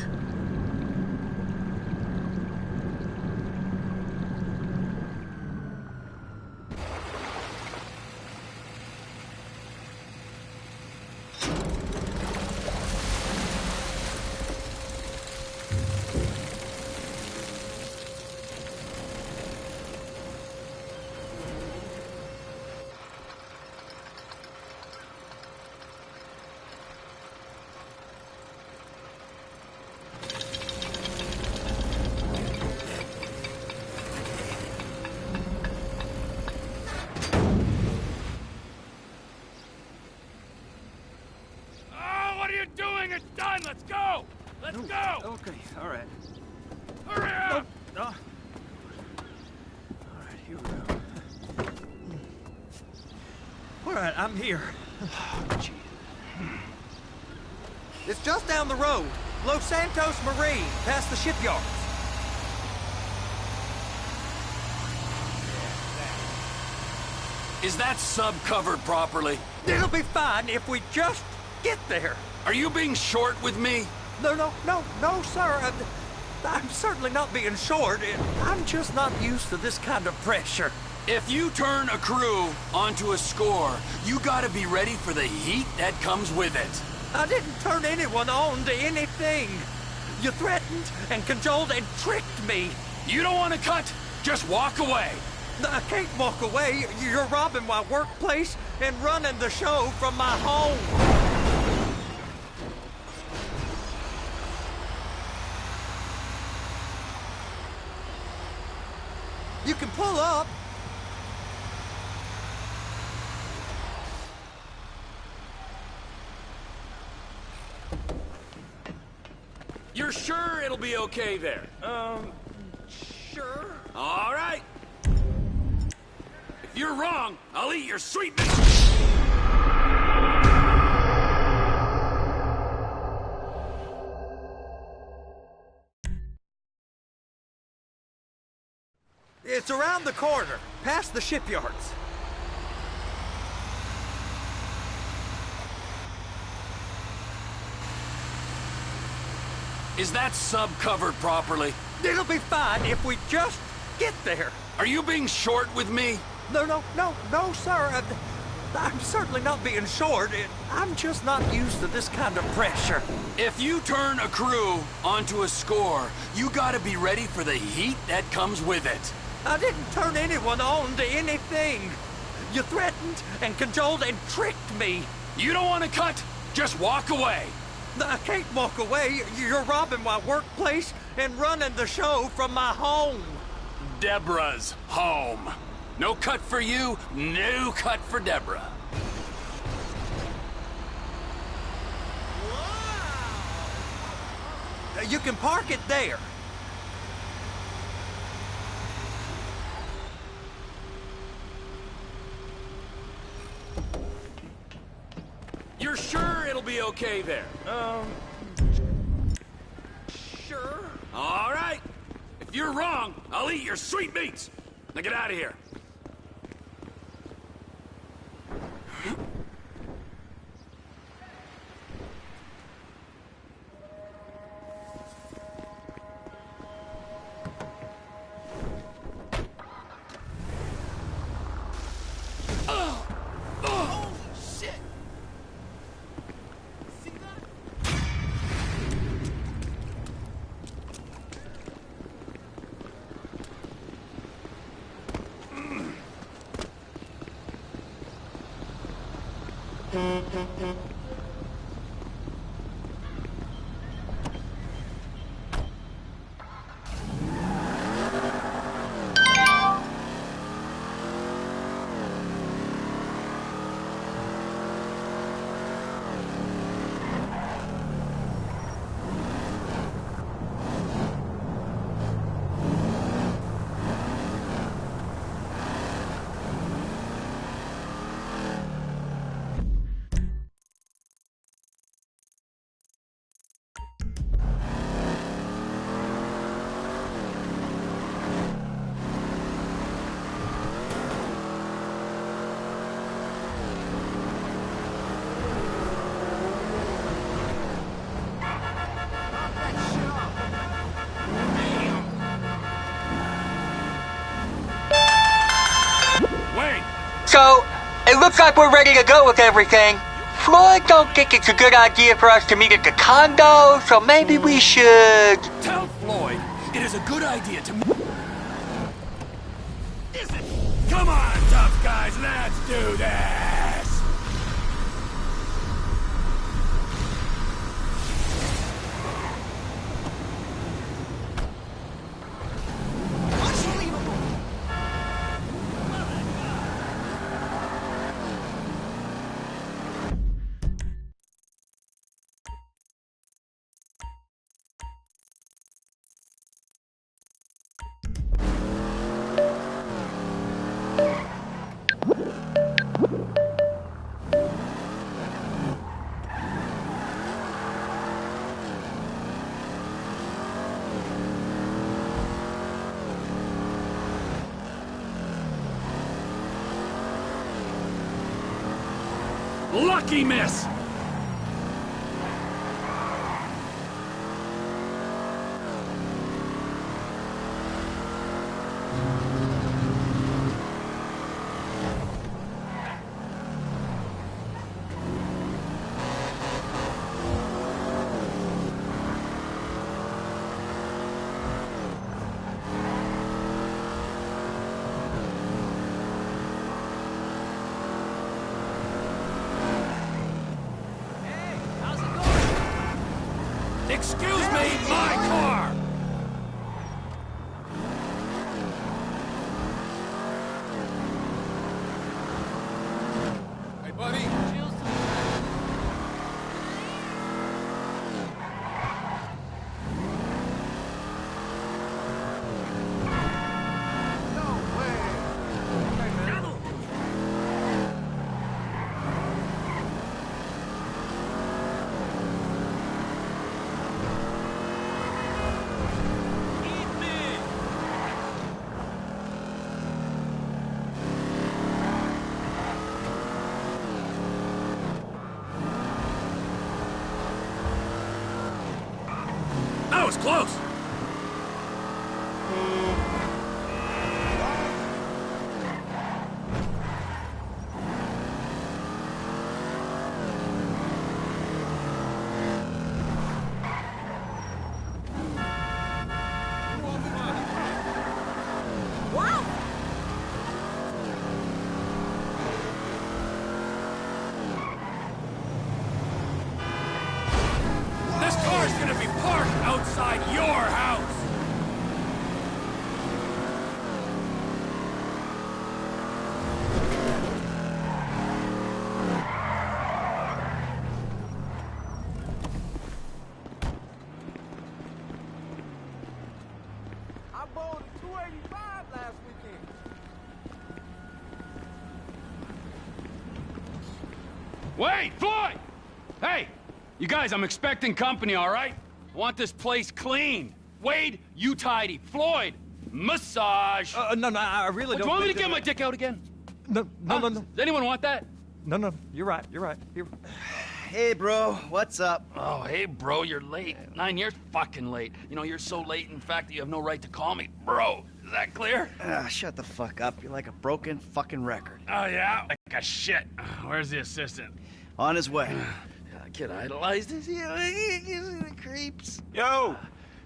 It's done! Let's go! Let's go! Okay, all right. Hurry up! No. All right, here we go. All right, I'm here. It's just down the road. Los Santos Marine, past the shipyards. Is that sub covered properly? It'll be fine if we just get there. Are you being short with me? No, sir. I'm certainly not being short. I'm just not used to this kind of pressure. If you turn a crew onto a score, you gotta be ready for the heat that comes with it. I didn't turn anyone on to anything. You threatened and cajoled and tricked me. You don't want to cut? Just walk away. I can't walk away. You're robbing my workplace and running the show from my home. You can pull up. You're sure it'll be okay there? Sure. All right. If you're wrong, I'll eat your sweet meat. It's around the corner, past the shipyards. Is that sub covered properly? It'll be fine if we just get there. Are you being short with me? No, sir. I'm certainly not being short. I'm just not used to this kind of pressure. If you turn a crew onto a score, you gotta be ready for the heat that comes with it. I didn't turn anyone on to anything. You threatened and cajoled and tricked me. You don't want to cut? Just walk away. I can't walk away. You're robbing my workplace and running the show from my home. Deborah's home. No cut for you, no cut for Deborah. You can park it there. You're sure it'll be okay there? Sure. All right. If you're wrong, I'll eat your sweetmeats. Now get out of here. So, it looks like we're ready to go with everything. Floyd don't think it's a good idea for us to meet at the condo, so maybe we should... Tell Floyd it is a good idea to... Is it? Come on, tough guys, let's do this! Lucky miss! Excuse me, my car! Hey, buddy. That was close! This car's gonna be parked outside your house! I bowled a 285 last weekend. Wait, Floyd! Hey! You guys, I'm expecting company, all right? I want this place clean. Wade, you tidy. Floyd, massage. No, I really Do don't... you want me to get my dick out again? No. Does anyone want that? No, you're right. Here. Hey, bro, what's up? Oh, hey, bro, you're late. 9 years fucking late. You know, you're so late, in fact, that you have no right to call me bro. Is that clear? Shut the fuck up. You're like a broken fucking record. Oh, yeah? Like a shit. Where's the assistant? On his way. Kid idolized this. He gives me the creeps. Yo!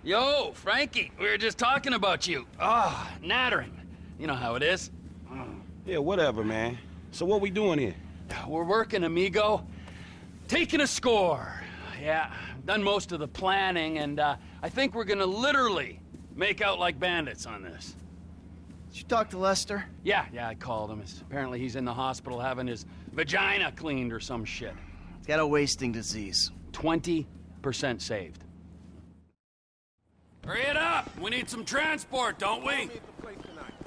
Yo, Frankie, we were just talking about you. Ah, nattering. You know how it is. Yeah, whatever, man. So what we doing here? We're working, amigo. Taking a score. Yeah, done most of the planning, and I think we're gonna literally make out like bandits on this. Did you talk to Lester? Yeah, I called him. Apparently he's in the hospital having his vagina cleaned or some shit. He's got a wasting disease. 20% saved. Hurry it up! We need some transport, don't we?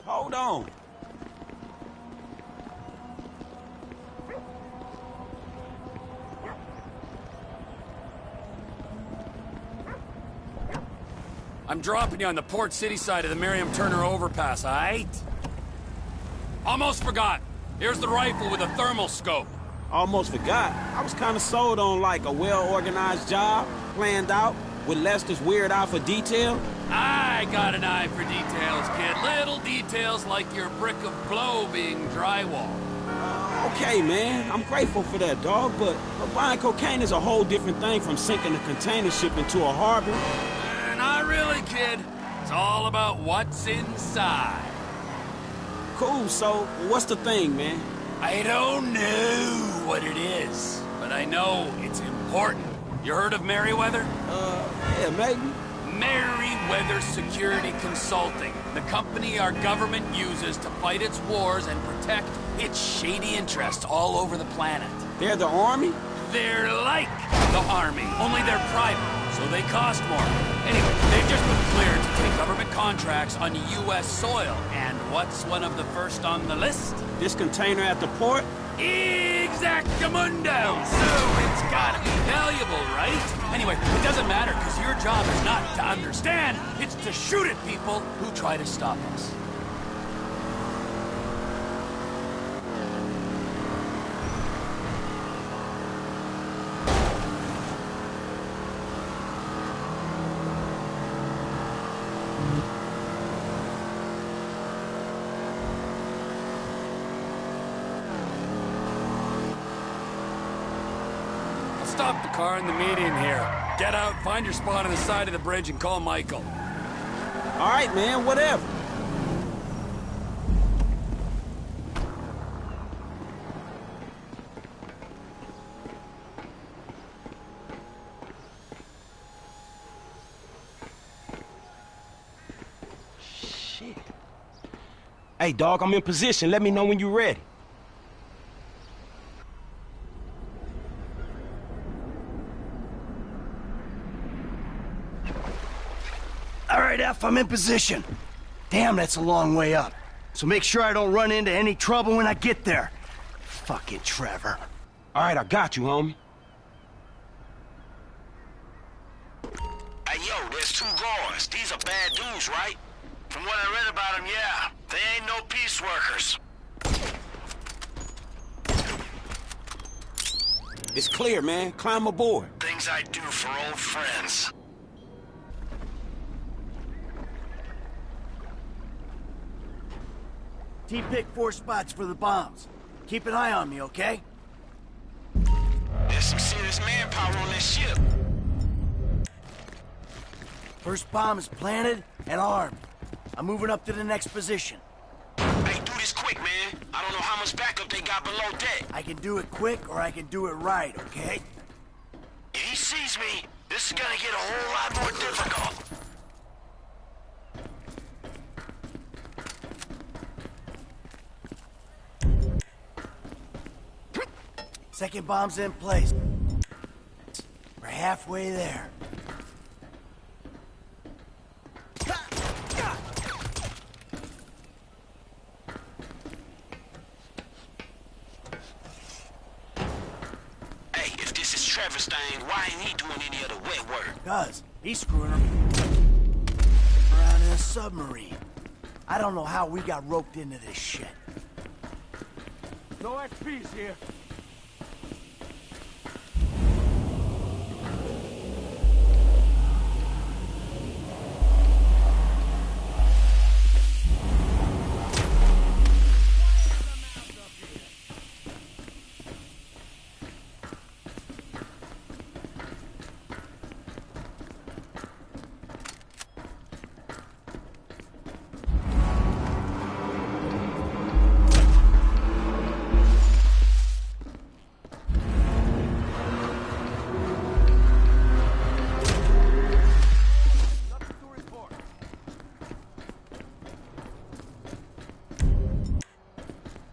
Hold on. I'm dropping you on the Port City side of the Miriam Turner overpass, aight? Almost forgot. Here's the rifle with a thermal scope. Almost forgot. I was kind of sold on like a well-organized job, planned out, with Lester's weird eye for detail. I got an eye for details, kid. Little details like your brick of blow being drywall. Okay, man, I'm grateful for that, dog, but buying cocaine is a whole different thing from sinking a container ship into a harbor. Not really, kid. It's all about what's inside. Cool, so what's the thing, man? I don't know what it is, but I know it's important. You heard of Merryweather? Yeah, maybe. Merryweather Security Consulting, the company our government uses to fight its wars and protect its shady interests all over the planet. They're the army? They're like the army, only they're private, so they cost more. Anyway, they've just been cleared to take government contracts on U.S. soil. And what's one of the first on the list? This container at the port? Exactamundo! So it's gotta be valuable, right? Anyway, it doesn't matter, because your job is not to understand, it's to shoot at people who try to stop us. Stop the car in the median here. Get out, find your spot on the side of the bridge, and call Michael. All right, man, whatever. Hey, dog, I'm in position. Let me know when you're ready. All right, F, I'm in position. Damn, that's a long way up. So make sure I don't run into any trouble when I get there. Fucking Trevor. All right, I got you, homie. Hey, yo, there's 2 guards. These are bad dudes, right? From what I read about them, yeah. They ain't no peace workers. It's clear, man. Climb aboard. Things I do for old friends. T-pick 4 spots for the bombs. Keep an eye on me, okay? There's some serious manpower on this ship. First bomb is planted and armed. I'm moving up to the next position. Hey, do this quick, man. I don't know how much backup they got below deck. I can do it quick or I can do it right, okay? If he sees me, this is gonna get a whole lot more difficult. Second bomb's in place. We're halfway there. Hey, if this is Trevor's thing, why ain't he doing any of the wet work? Cuz, he's screwing around in a submarine. I don't know how we got roped into this shit. No XP's here.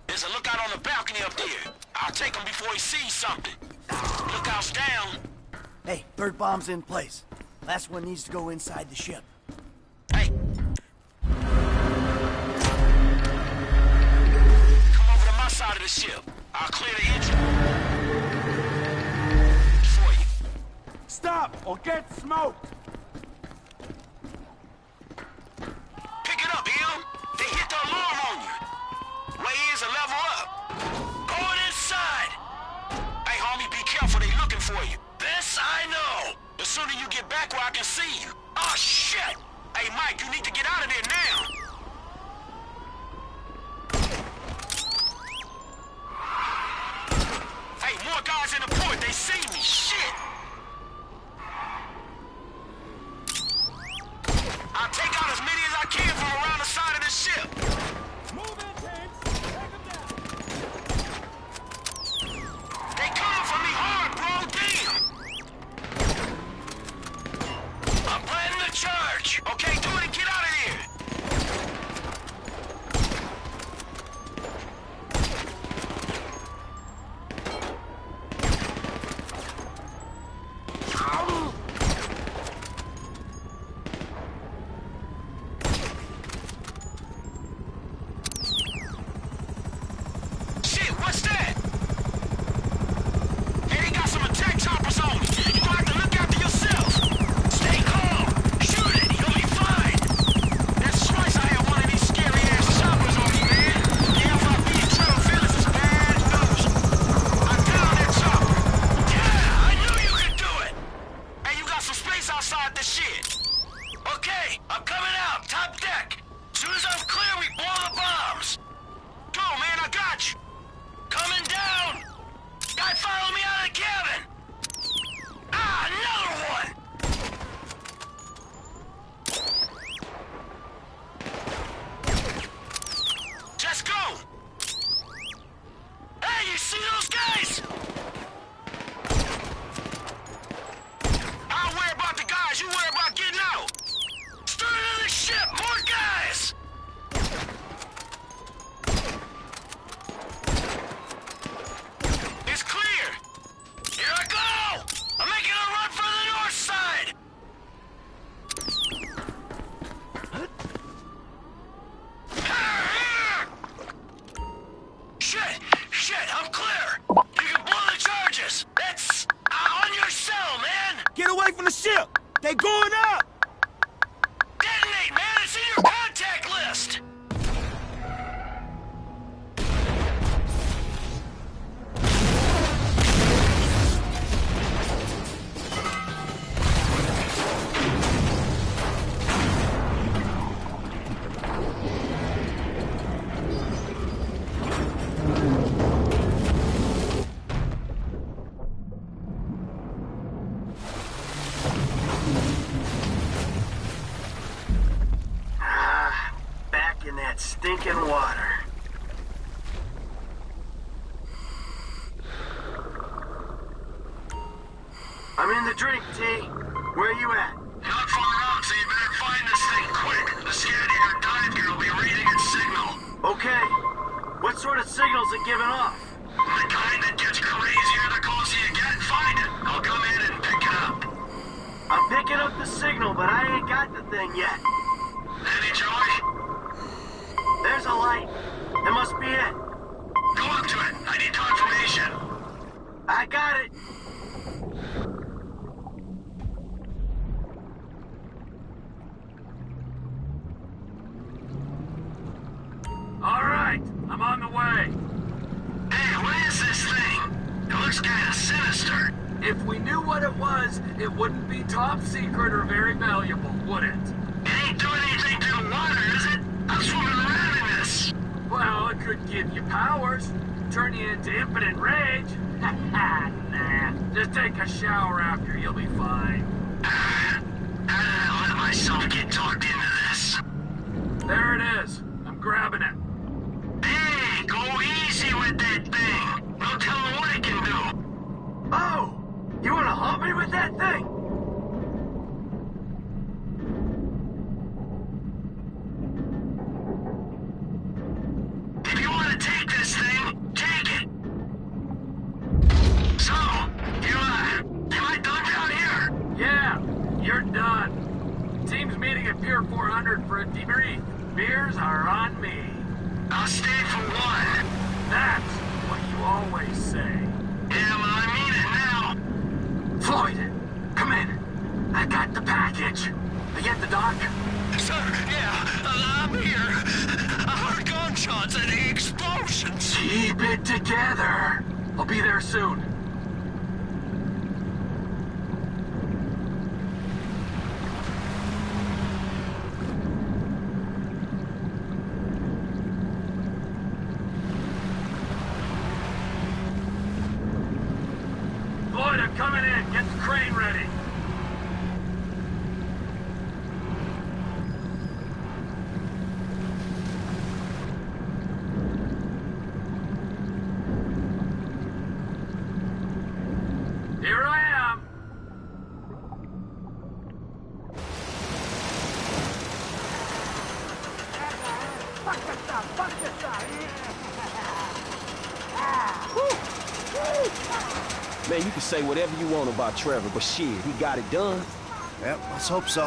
There's a lookout on the balcony up there. I'll take him before he sees something. Lookout's down. Hey, third bomb's in place. Last one needs to go inside the ship. Hey. Come over to my side of the ship. I'll clear the engine. For you. Stop or get smoked! Pick it up, Em. They hit the alarm on you. Way is a level up. Going inside. Hey, homie, be careful. They looking for you. This I know. The sooner you get back where I can see you. Oh, shit. Hey, Mike, you need to get out of there now. Hey, more guys in the port. They see me. Shit. I'll take out as many as I can from around the side of the ship. They coming for me hard, bro. Damn. I'm planning the charge. Okay, do it and get out of here. Shit, what's that? Hey, they got some attack choppers on me. You gonna have to look after yourself. Stay calm. Shoot it. You'll be fine. That's twice I had one of these scary-ass choppers on me, man. Yeah, if I beat Trevor Phillips, it's bad news. I downed that chopper. Yeah, I knew you could do it. Hey, you got some space outside the shit. Okay, I'm coming out. Top deck. Soon as I'm clear, we blow the bombs. Go, man, I got you. Coming down. Guy follow me out of the cabin! Ah, another one! Just go! Hey, you see those guys? I'll worry about the guys, you worry about getting out! Stern of the ship, more guys! ship! They going up! Detonate, man! It's in your contact list! Back in that stinking water. I'm in the drink, T. Where you at? Not far out, so you better find this thing quick. The Scandier dive gear will be reading its signal. Okay. What sort of signals it giving off? The kind that gets crazier the closer you get. Find it. I'll come in and pick it up. I'm picking up the signal, but I ain't got the thing yet. Any joy? There's a light. That must be it. Go up to it. I need confirmation. I got it. All right, I'm on the way. Hey, what is this thing? It looks kind of sinister. If we knew what it was, it wouldn't be top secret or very valuable, would it? It ain't doing anything to the water, is it? I'm swimming around in this. Well, it could give you powers. Turn you into impotent rage. Nah, just take a shower after, you'll be fine. How did I let myself get talked into this? There it is. I'm grabbing it. Hey, go easy with that thing. No telling what it can do. Oh! You wanna hump me with that thing? If you want to take this thing, take it. So, am I done down here? Yeah, you're done. Team's meeting at Pier 400 for a debrief. Beers are on me. I'll stay for one. That's what you always say. Yeah, well, I mean it now. Floyd, come in. I got the package. Are you at the dock? Sir, yeah, I'm here. I heard gunshots and explosions. Keep it together. I'll be there soon. Floyd, I'm coming in. Get the crane ready. Here I am. Man, you can say whatever you want about Trevor, but shit, he got it done. Yep, let's hope so.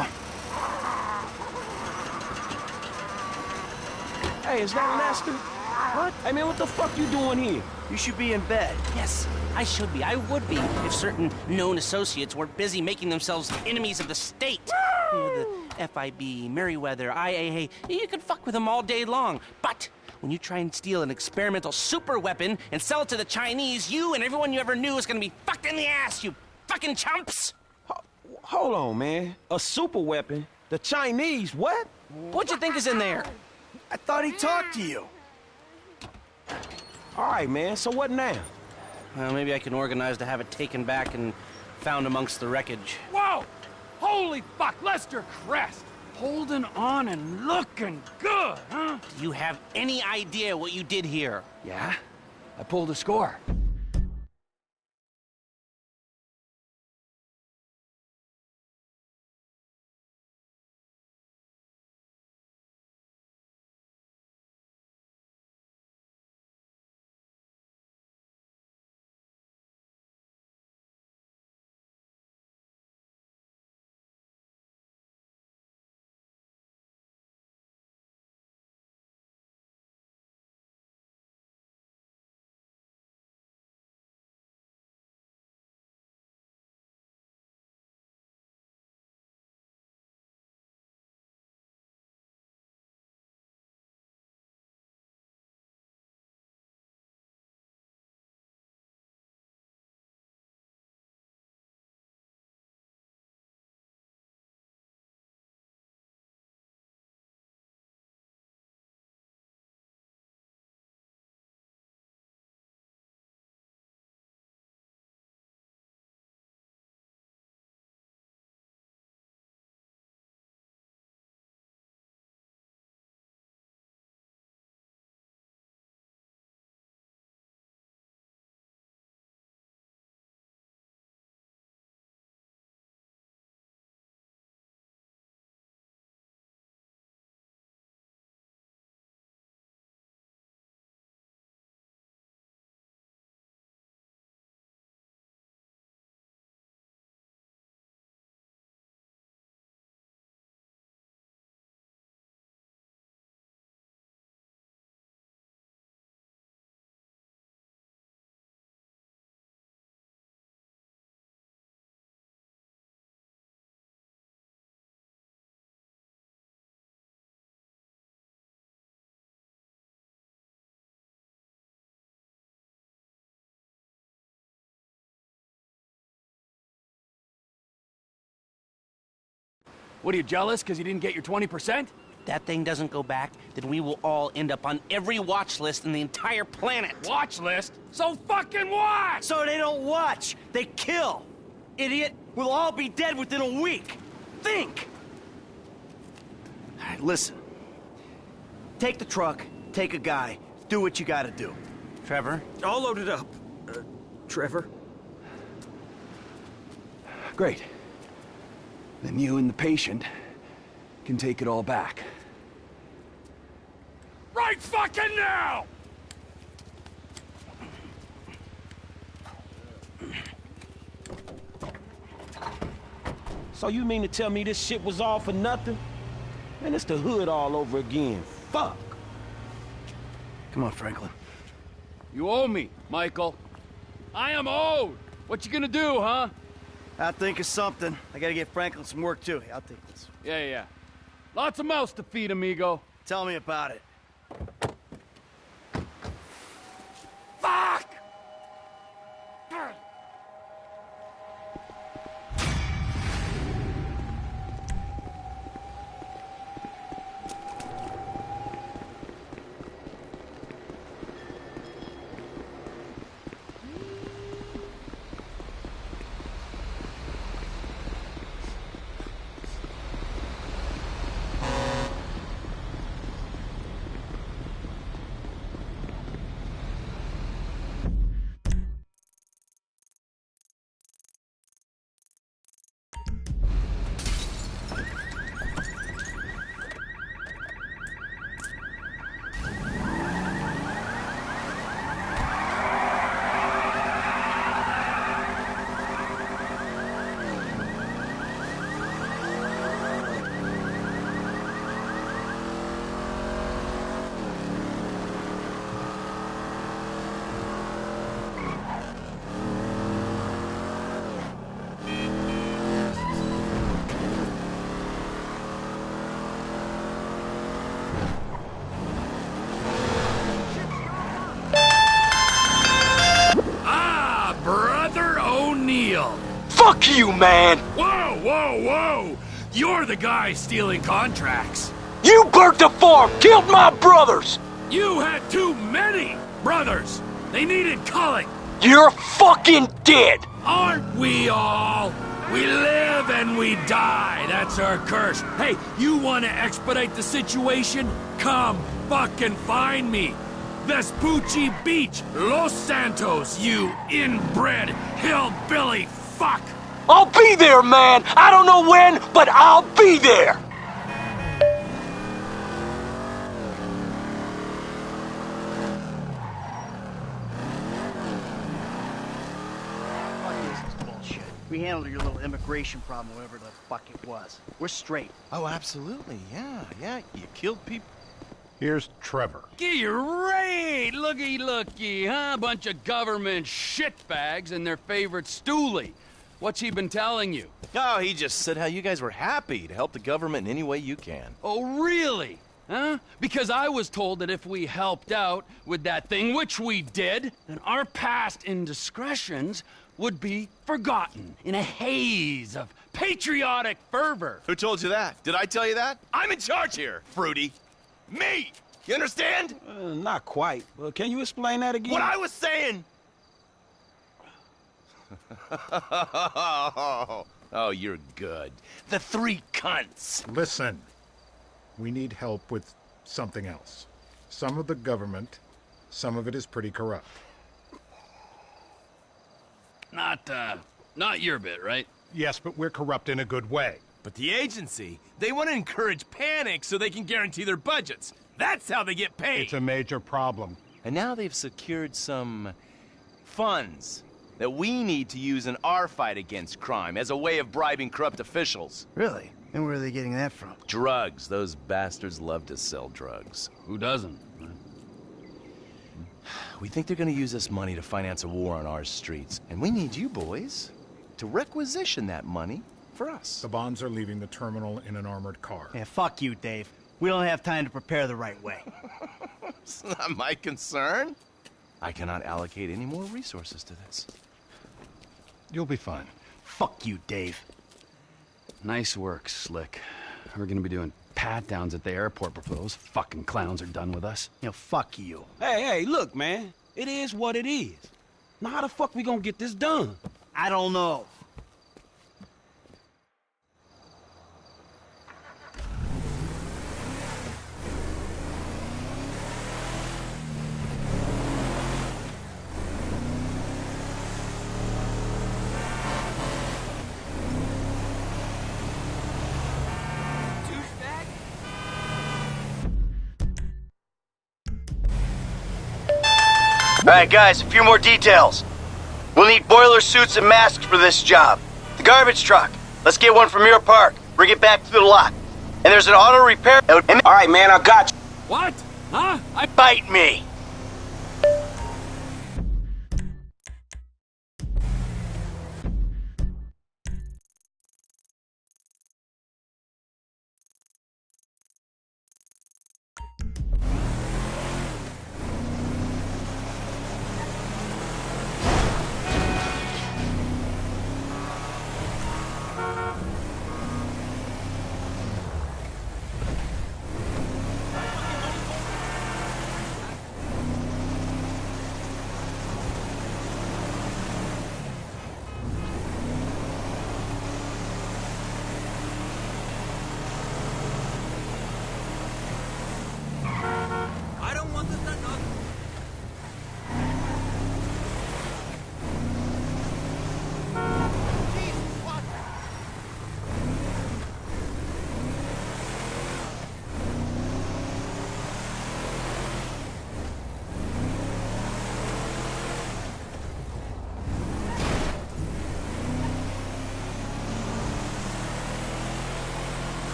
Hey, is that Lester? What? Hey, man, what the fuck you doing here? You should be in bed. Yes, I should be. I would be if certain known associates weren't busy making themselves enemies of the state. You know, the FIB, Merryweather, IAA. You could fuck with them all day long. But when you try and steal an experimental super weapon and sell it to the Chinese, you and everyone you ever knew is gonna be fucked in the ass, you fucking chumps! Hold on, man. A super weapon? The Chinese, what? What you think is in there? I thought he talked to you. All right, man, so what now? Well, maybe I can organize to have it taken back and found amongst the wreckage. Whoa! Holy fuck, Lester Crest! Holding on and looking good, huh? Do you have any idea what you did here? Yeah? I pulled a score. What, are you jealous because you didn't get your 20%? That thing doesn't go back, then we will all end up on every watch list in the entire planet. Watch list? So fucking what? So they don't watch, they kill. Idiot, we'll all be dead within a week. Think! All right, listen. Take the truck, take a guy, do what you gotta do. Trevor? All loaded up. Trevor? Great. Then you and the patient can take it all back. Right fucking now! So you mean to tell me this shit was all for nothing? Man, it's the hood all over again. Fuck! Come on, Franklin. You owe me, Michael. I am owed. What you gonna do, huh? I'll think of something. I gotta get Franklin some work, too. I'll take this. Yeah. Lots of mouths to feed, amigo. Tell me about it. Fuck! Fuck you, man! Whoa! You're the guy stealing contracts. You burnt the farm, killed my brothers! You had too many brothers. They needed culling. You're fucking dead! Aren't we all? We live and we die. That's our curse. Hey, you want to expedite the situation? Come fucking find me. Vespucci Beach, Los Santos, you inbred hillbilly fuck! I'll be there, man! I don't know when, but I'll be there! We handled your little immigration problem, whatever the fuck it was. We're straight. Oh, absolutely. Yeah. You killed people. Here's Trevor. Great! Looky, huh? Bunch of government shitbags and their favorite stoolie. What's he been telling you? Oh, he just said how you guys were happy to help the government in any way you can. Oh, really? Huh? Because I was told that if we helped out with that thing, which we did, then our past indiscretions would be forgotten in a haze of patriotic fervor. Who told you that? Did I tell you that? I'm in charge here, Fruity. Me! You understand? Not quite. Can you explain that again? What I was saying! Oh, you're good. The three cunts. Listen. We need help with something else. Some of the government, some of it is pretty corrupt. Not your bit, right? Yes, but we're corrupt in a good way. But the agency, they want to encourage panic so they can guarantee their budgets. That's how they get paid. It's a major problem. And now they've secured some funds that we need to use in our fight against crime as a way of bribing corrupt officials. Really? And where are they getting that from? Drugs. Those bastards love to sell drugs. Who doesn't? We think they're going to use this money to finance a war on our streets. And we need you boys to requisition that money for us. The bonds are leaving the terminal in an armored car. Yeah, fuck you, Dave. We don't have time to prepare the right way. It's not my concern. I cannot allocate any more resources to this. You'll be fine. Fuck you, Dave. Nice work, Slick. We're gonna be doing pat-downs at the airport before those fucking clowns are done with us. You know, fuck you. Hey, look, man. It is what it is. Now how the fuck we gonna get this done? I don't know. Alright guys, a few more details. We'll need boiler suits and masks for this job. The garbage truck. Let's get one from your park. Bring it back to the lot. And there's an auto repair... Alright, man, I got you. What? Huh? Bite me!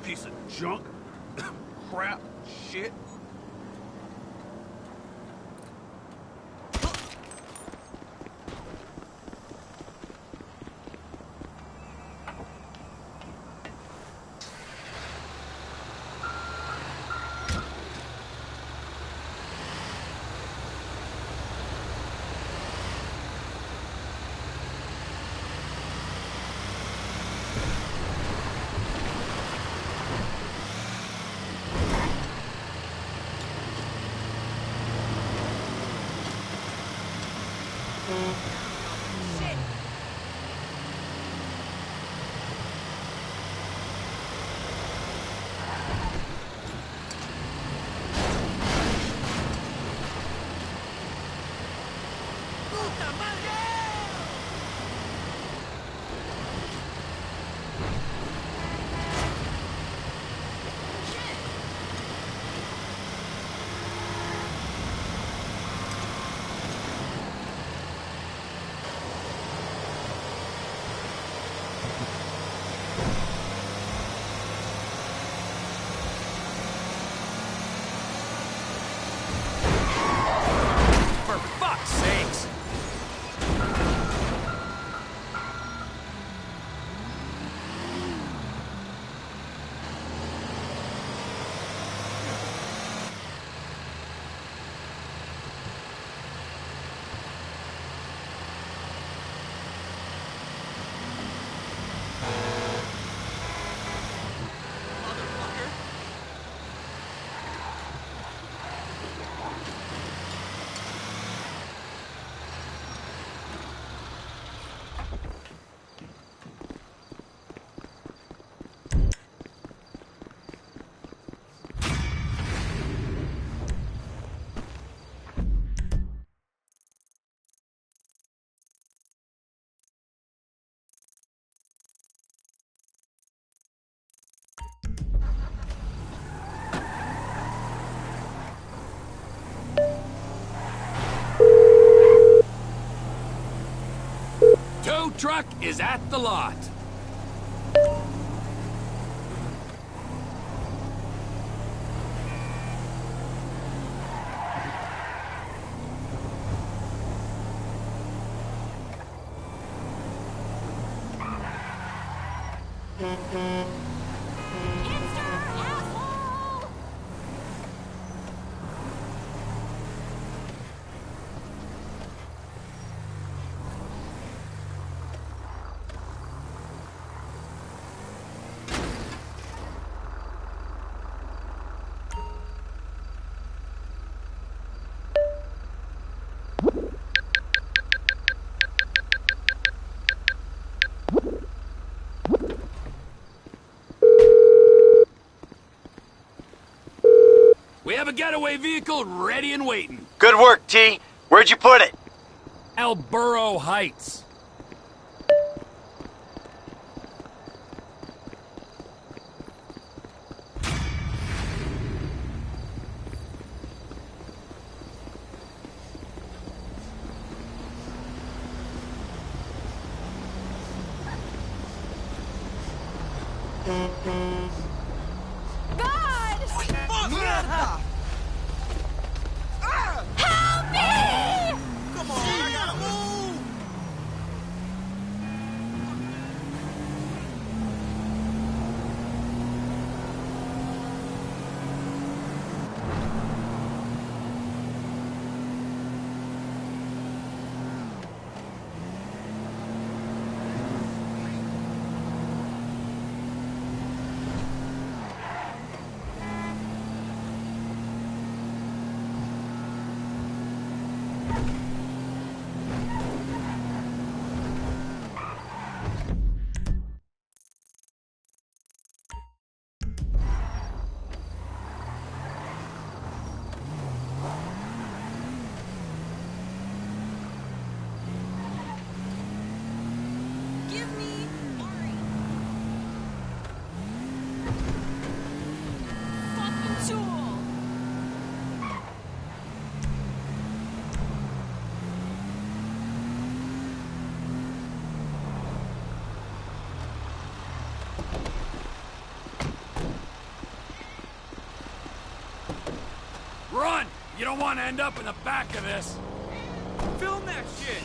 Piece of junk. Crap. Shit. Tow truck is at the lot. We have a getaway vehicle ready and waiting. Good work, T. Where'd you put it? El Burro Heights. Run! You don't want to end up in the back of this. Film that shit!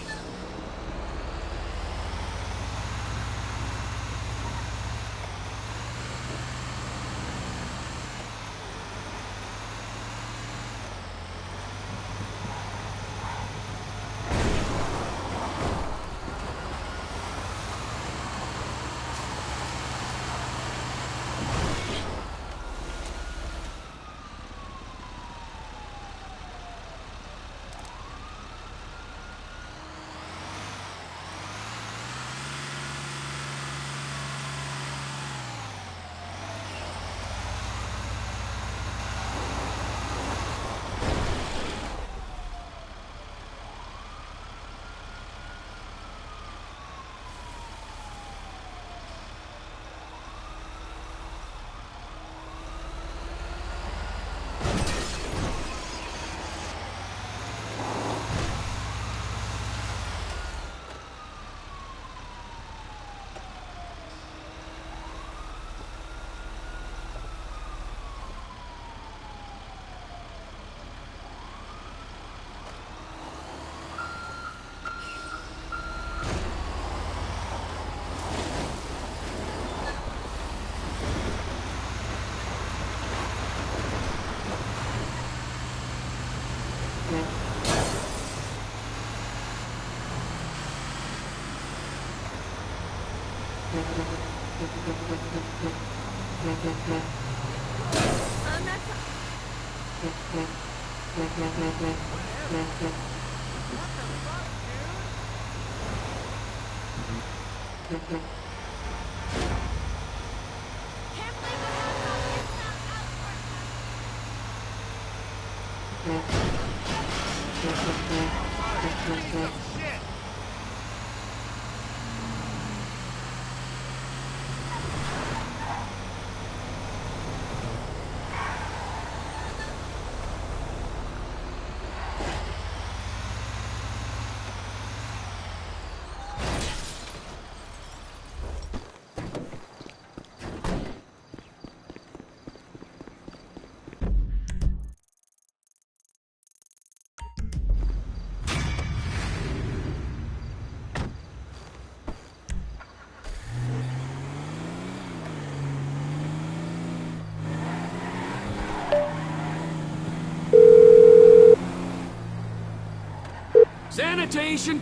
Sanitation!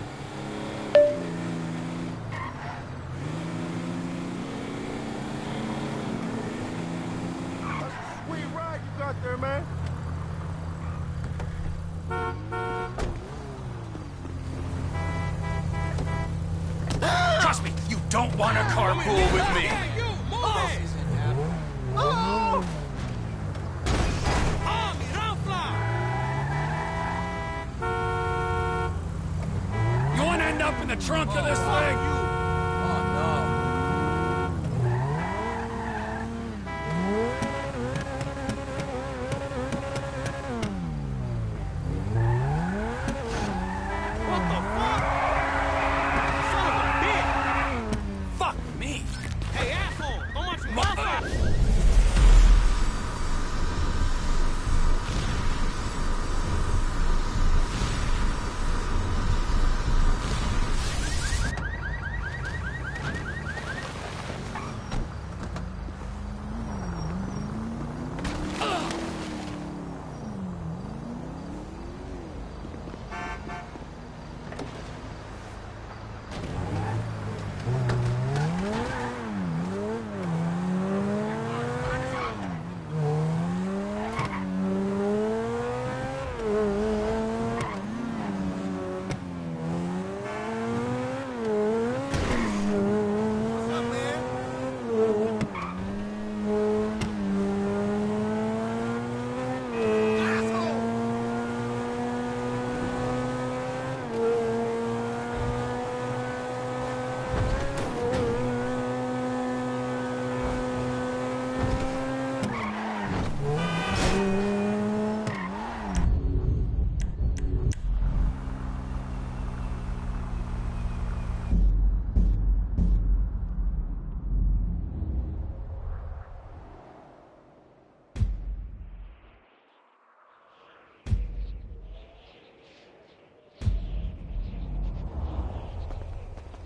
Sweet ride you got there, man. Trust me, you don't want to carpool with me. You want to end up in the trunk of this thing?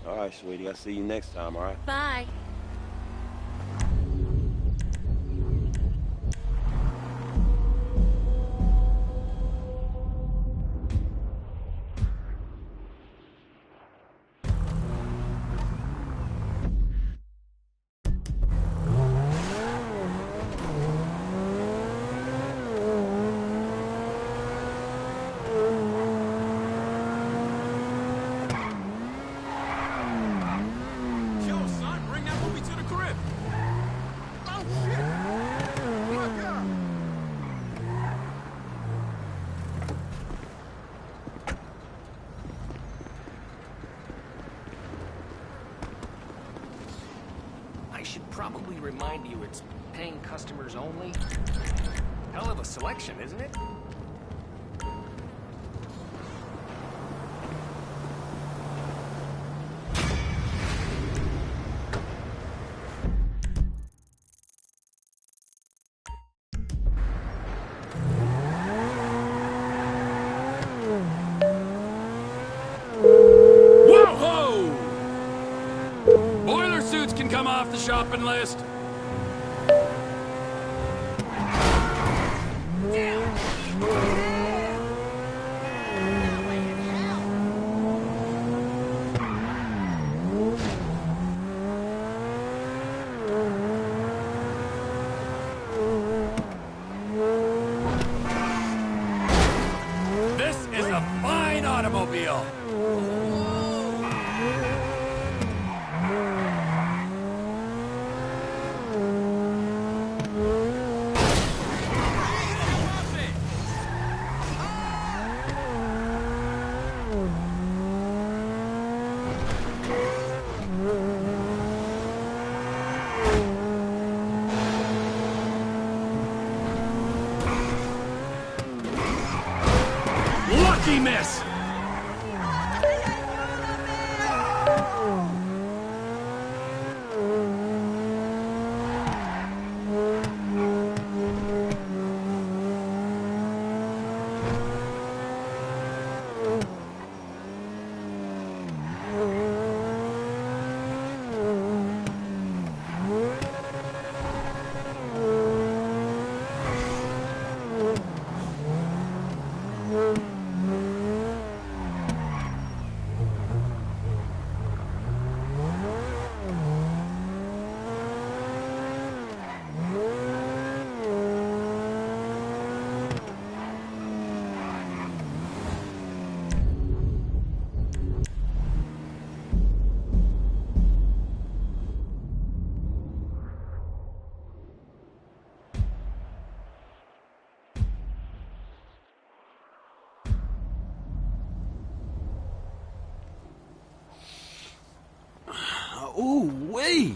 All right, sweetie. I'll see you next time, all right? Bye. I should probably remind you it's paying customers only. Hell of a selection, isn't it? Whoa-ho! Boiler suits can come off the shopping list. This is a fine automobile. Lucky miss! Ooh-wee!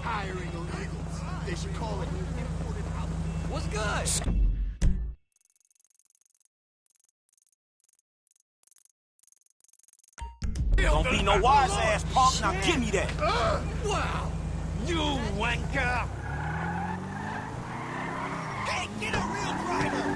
Hiring illegals. They should call it imported out. What's good? Don't be no wise-ass punk, now give me that! Wow! You wanker! Hey, get a real driver!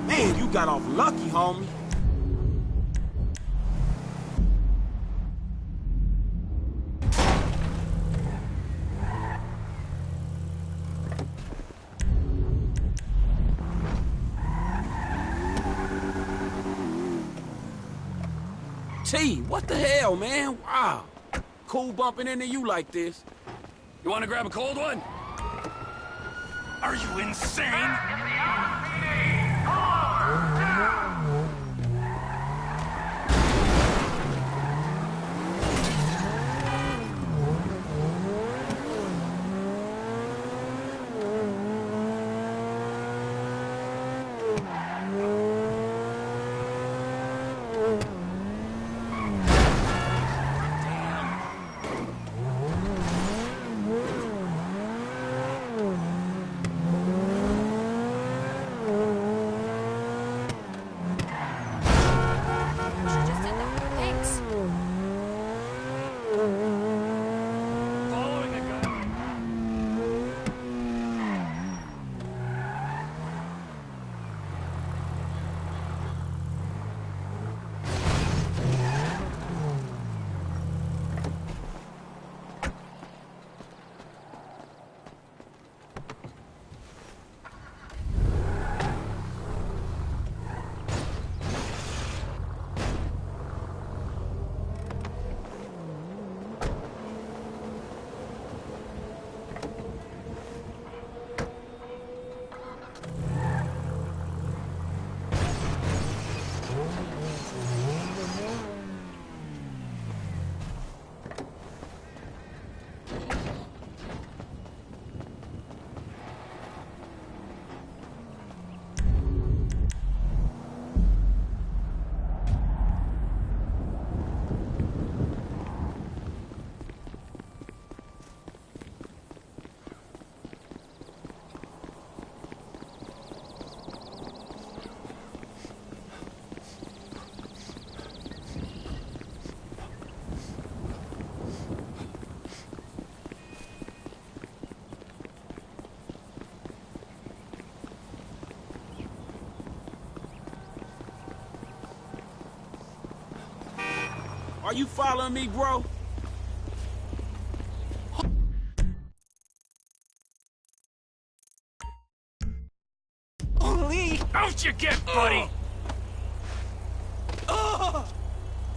Man, you got off lucky, homie. T, what the hell, man? Wow. Cool bumping into you like this. You want to grab a cold one? Are you insane? Are you following me, bro? Lee! Out you get, buddy!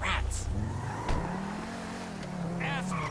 Rats! Asshole!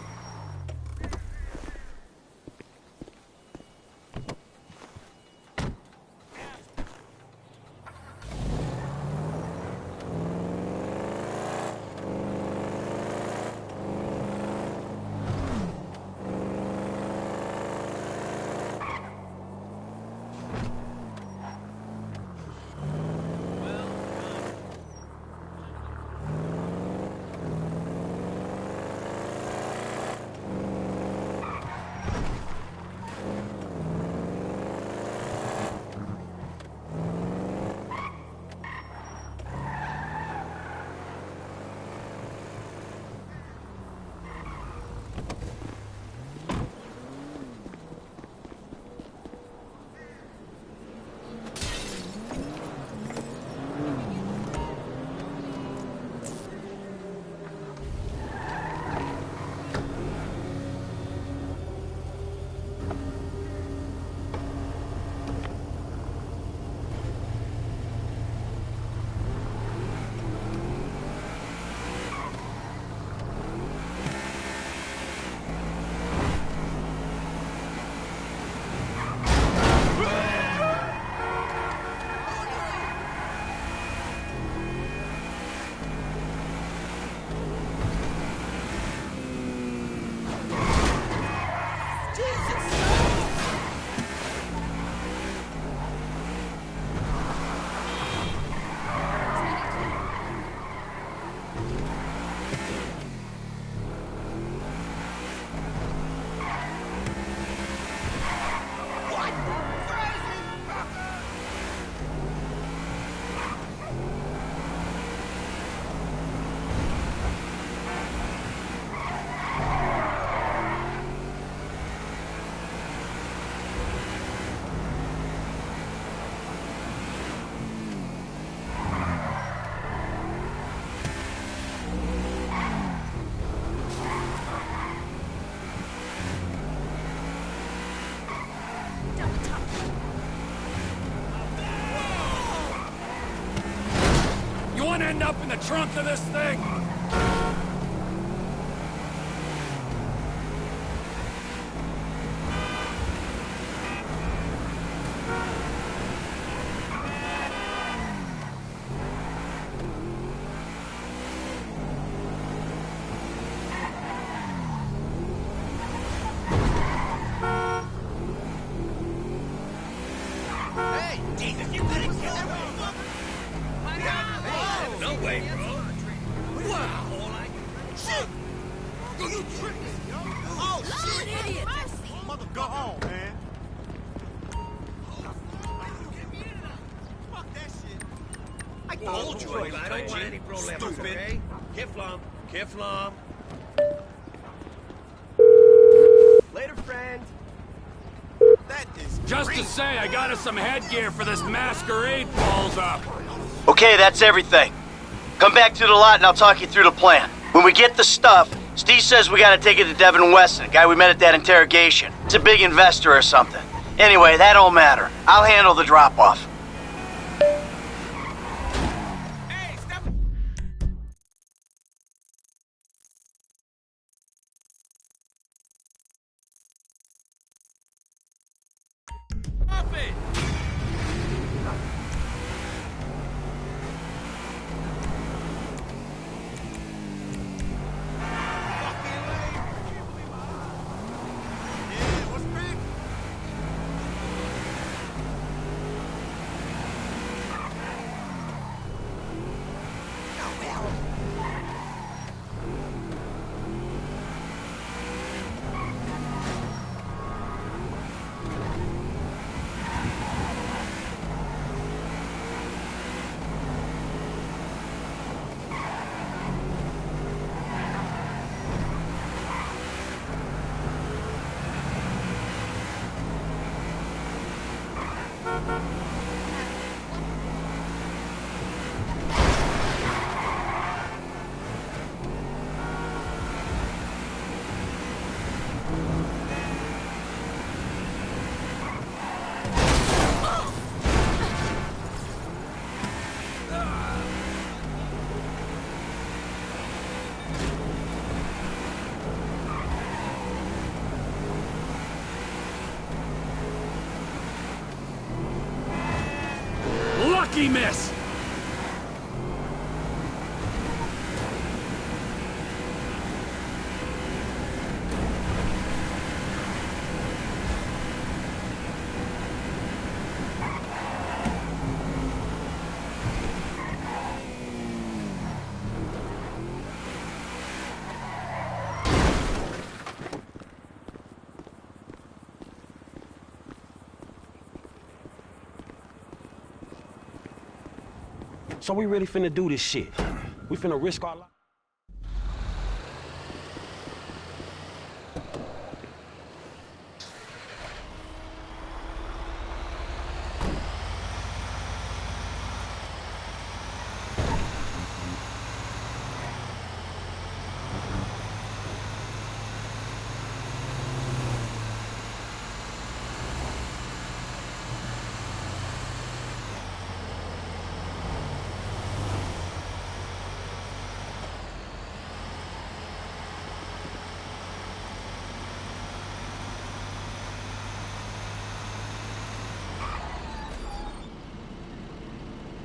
You wanna end up in the trunk of this thing? Kiflom. Later, friend. That is Just to say, I got us some headgear for this masquerade balls up. Okay, that's everything. Come back to the lot and I'll talk you through the plan. When we get the stuff, Steve says we gotta take it to Devin Weston, the guy we met at that interrogation. It's a big investor or something. Anyway, that don't matter. I'll handle the drop-off. Lucky miss! So we really finna do this shit. We finna risk our life.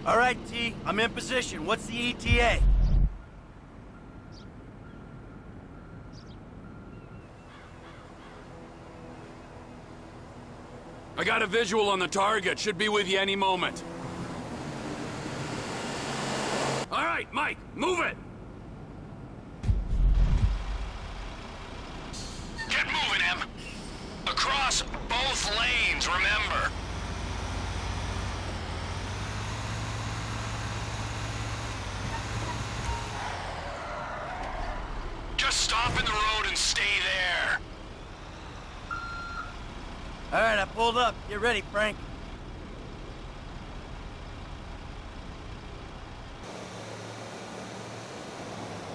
All right, T, I'm in position. What's the ETA? I got a visual on the target. Should be with you any moment. All right, Mike, move it! Get moving, Em. Across both lanes, remember. Just stop in the road and stay there. All right, I pulled up. Get ready, Frank.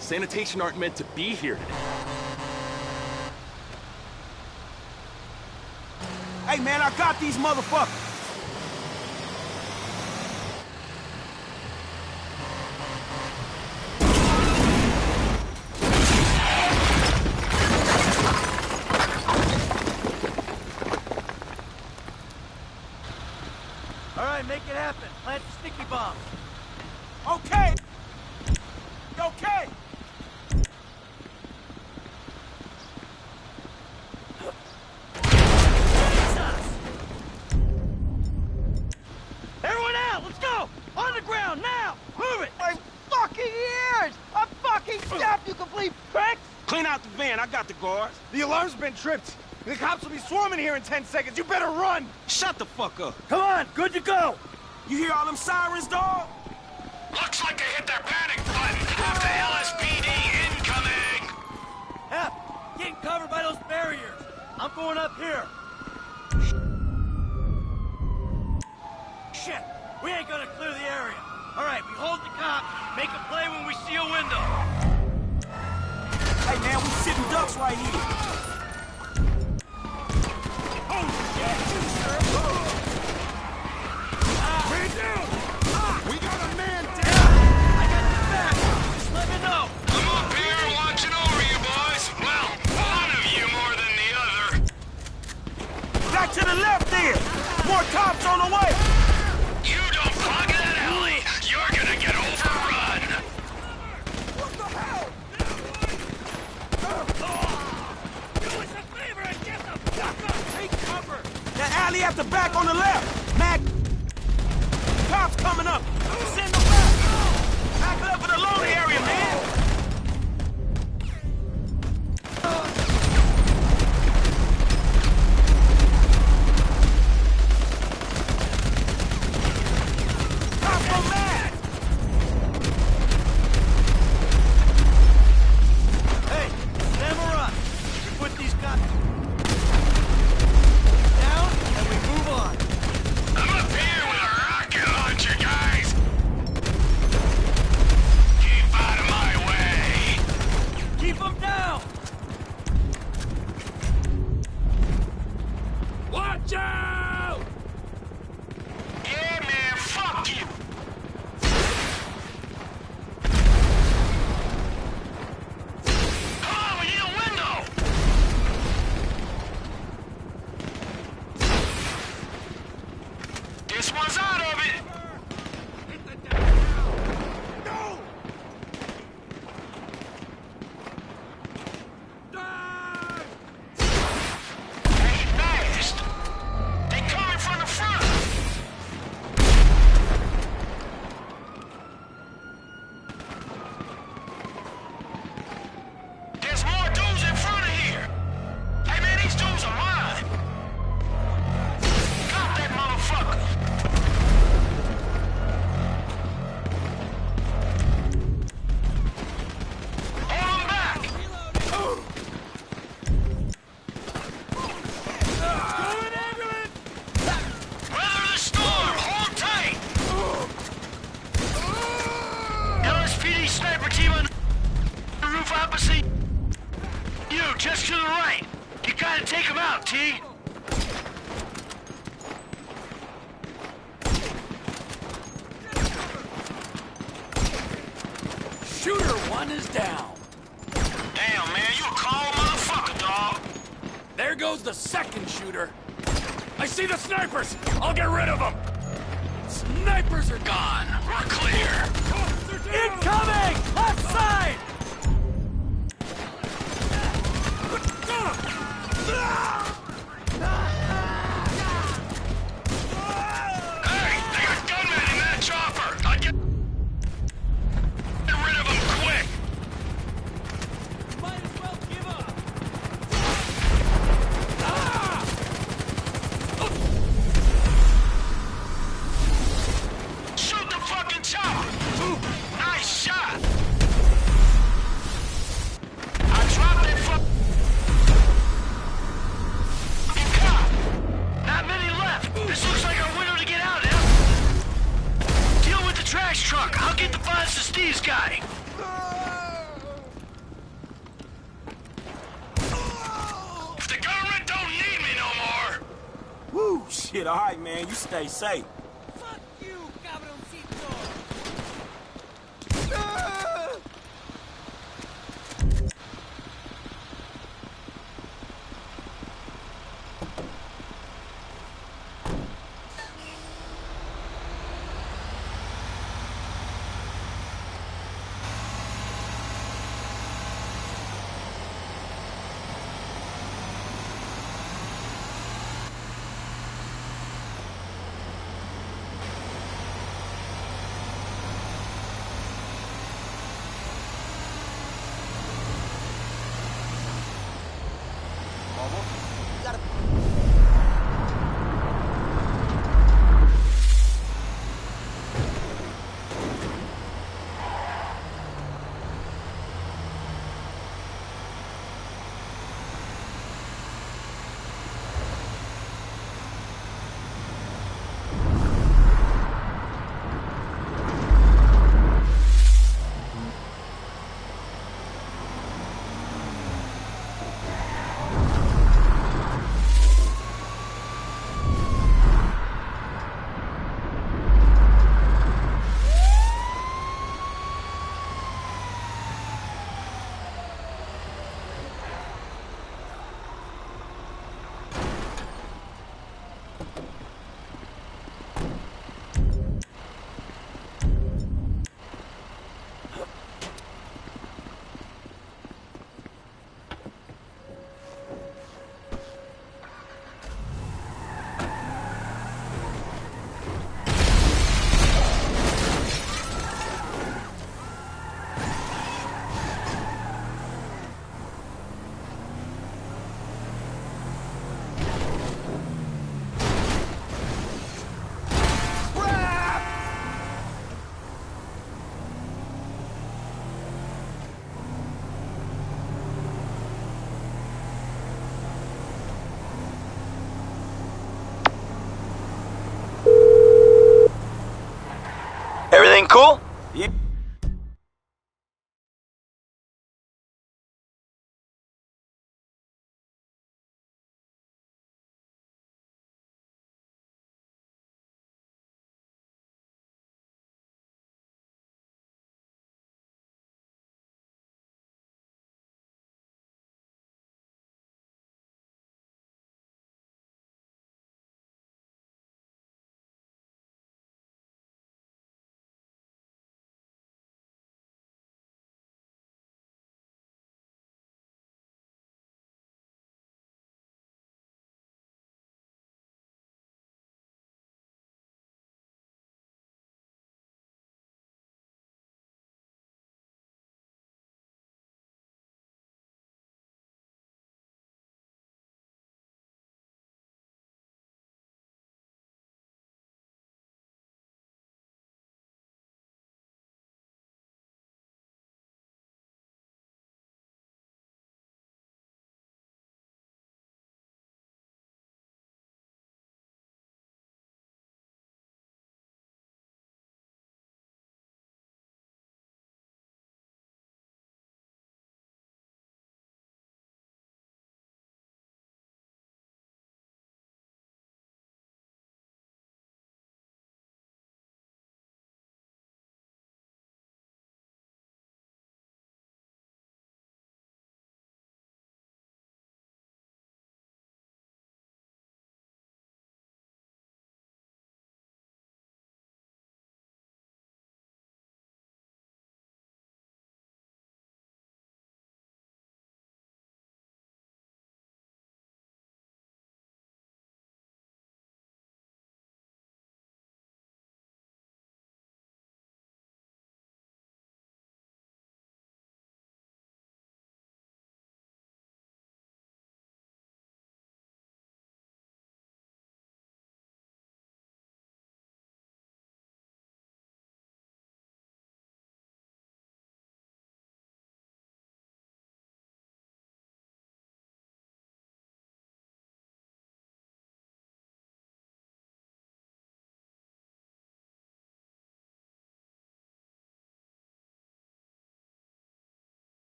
Sanitation aren't meant to be here today. Hey, man, I got these motherfuckers. All right, make it happen. Plant the sticky bombs. Okay. Okay. Everyone out! Let's go! On the ground, now! Move it! My fucking ears! I'm fucking stabbed, you complete pricks! Clean out the van. I got the guards. The alarm's been tripped. The cops will be swarming here in 10 seconds. You better run! Shut the fuck up. Come on, good to go! You hear all them sirens, dog? Looks like they hit their panic button. Have the LSPD incoming! Hep, getting covered by those barriers. I'm going up here. Shit, we ain't gonna clear the area. All right, we hold the cops, make a play when we see a window. Hey, man, we sitting ducks right here. Oh, shit! Man down! We got a man down! I got your back. Just let me know. I'm up here watching over you boys. Well, one of you more than the other. Back to the left there. More cops on the way. You don't plug that alley, you're gonna get overrun. What the hell? Do us a favor and get the fuck up. Take cover. That alley at the back on the left. Mac. Cops coming up. Send them back. Back it up in the loading area, man. Cops go mad. Hey, Samurai, you put these cops down and we move on. I'm up here with a rocket launcher, guys. Keep out of my opposite you, just to the right. You gotta take him out, T. Shooter one is down. Damn, man, you a cold motherfucker, dog. There goes the second shooter. I see the snipers. I'll get rid of them. Snipers are gone. We're clear. Incoming! Left side! Hey, they got gunmen in that chopper. I'll get rid of them quick. Might as well give up. Shoot the fucking chopper. Nice shot. I dropped that fucking cop. Not many left. This looks like our window to get out, Em. Deal with the trash truck. I'll get the funds to Steve's guy. If the government don't need me no more. Woo, shit, all right, man. You stay safe. Fuck you, cabroncito!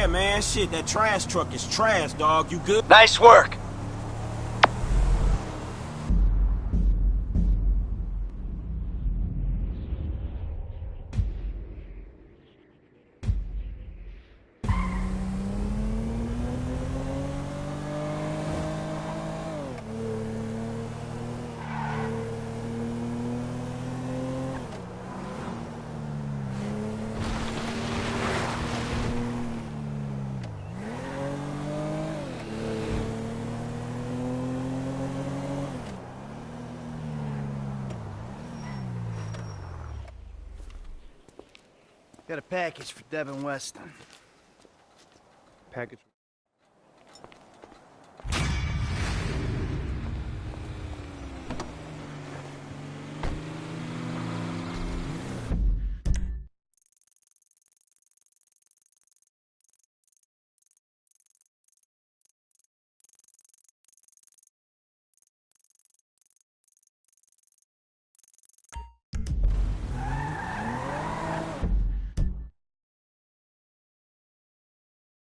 Yeah, man, shit, that trash truck is trash, dog. You good? Nice work. Got a package for Devin Weston. Package.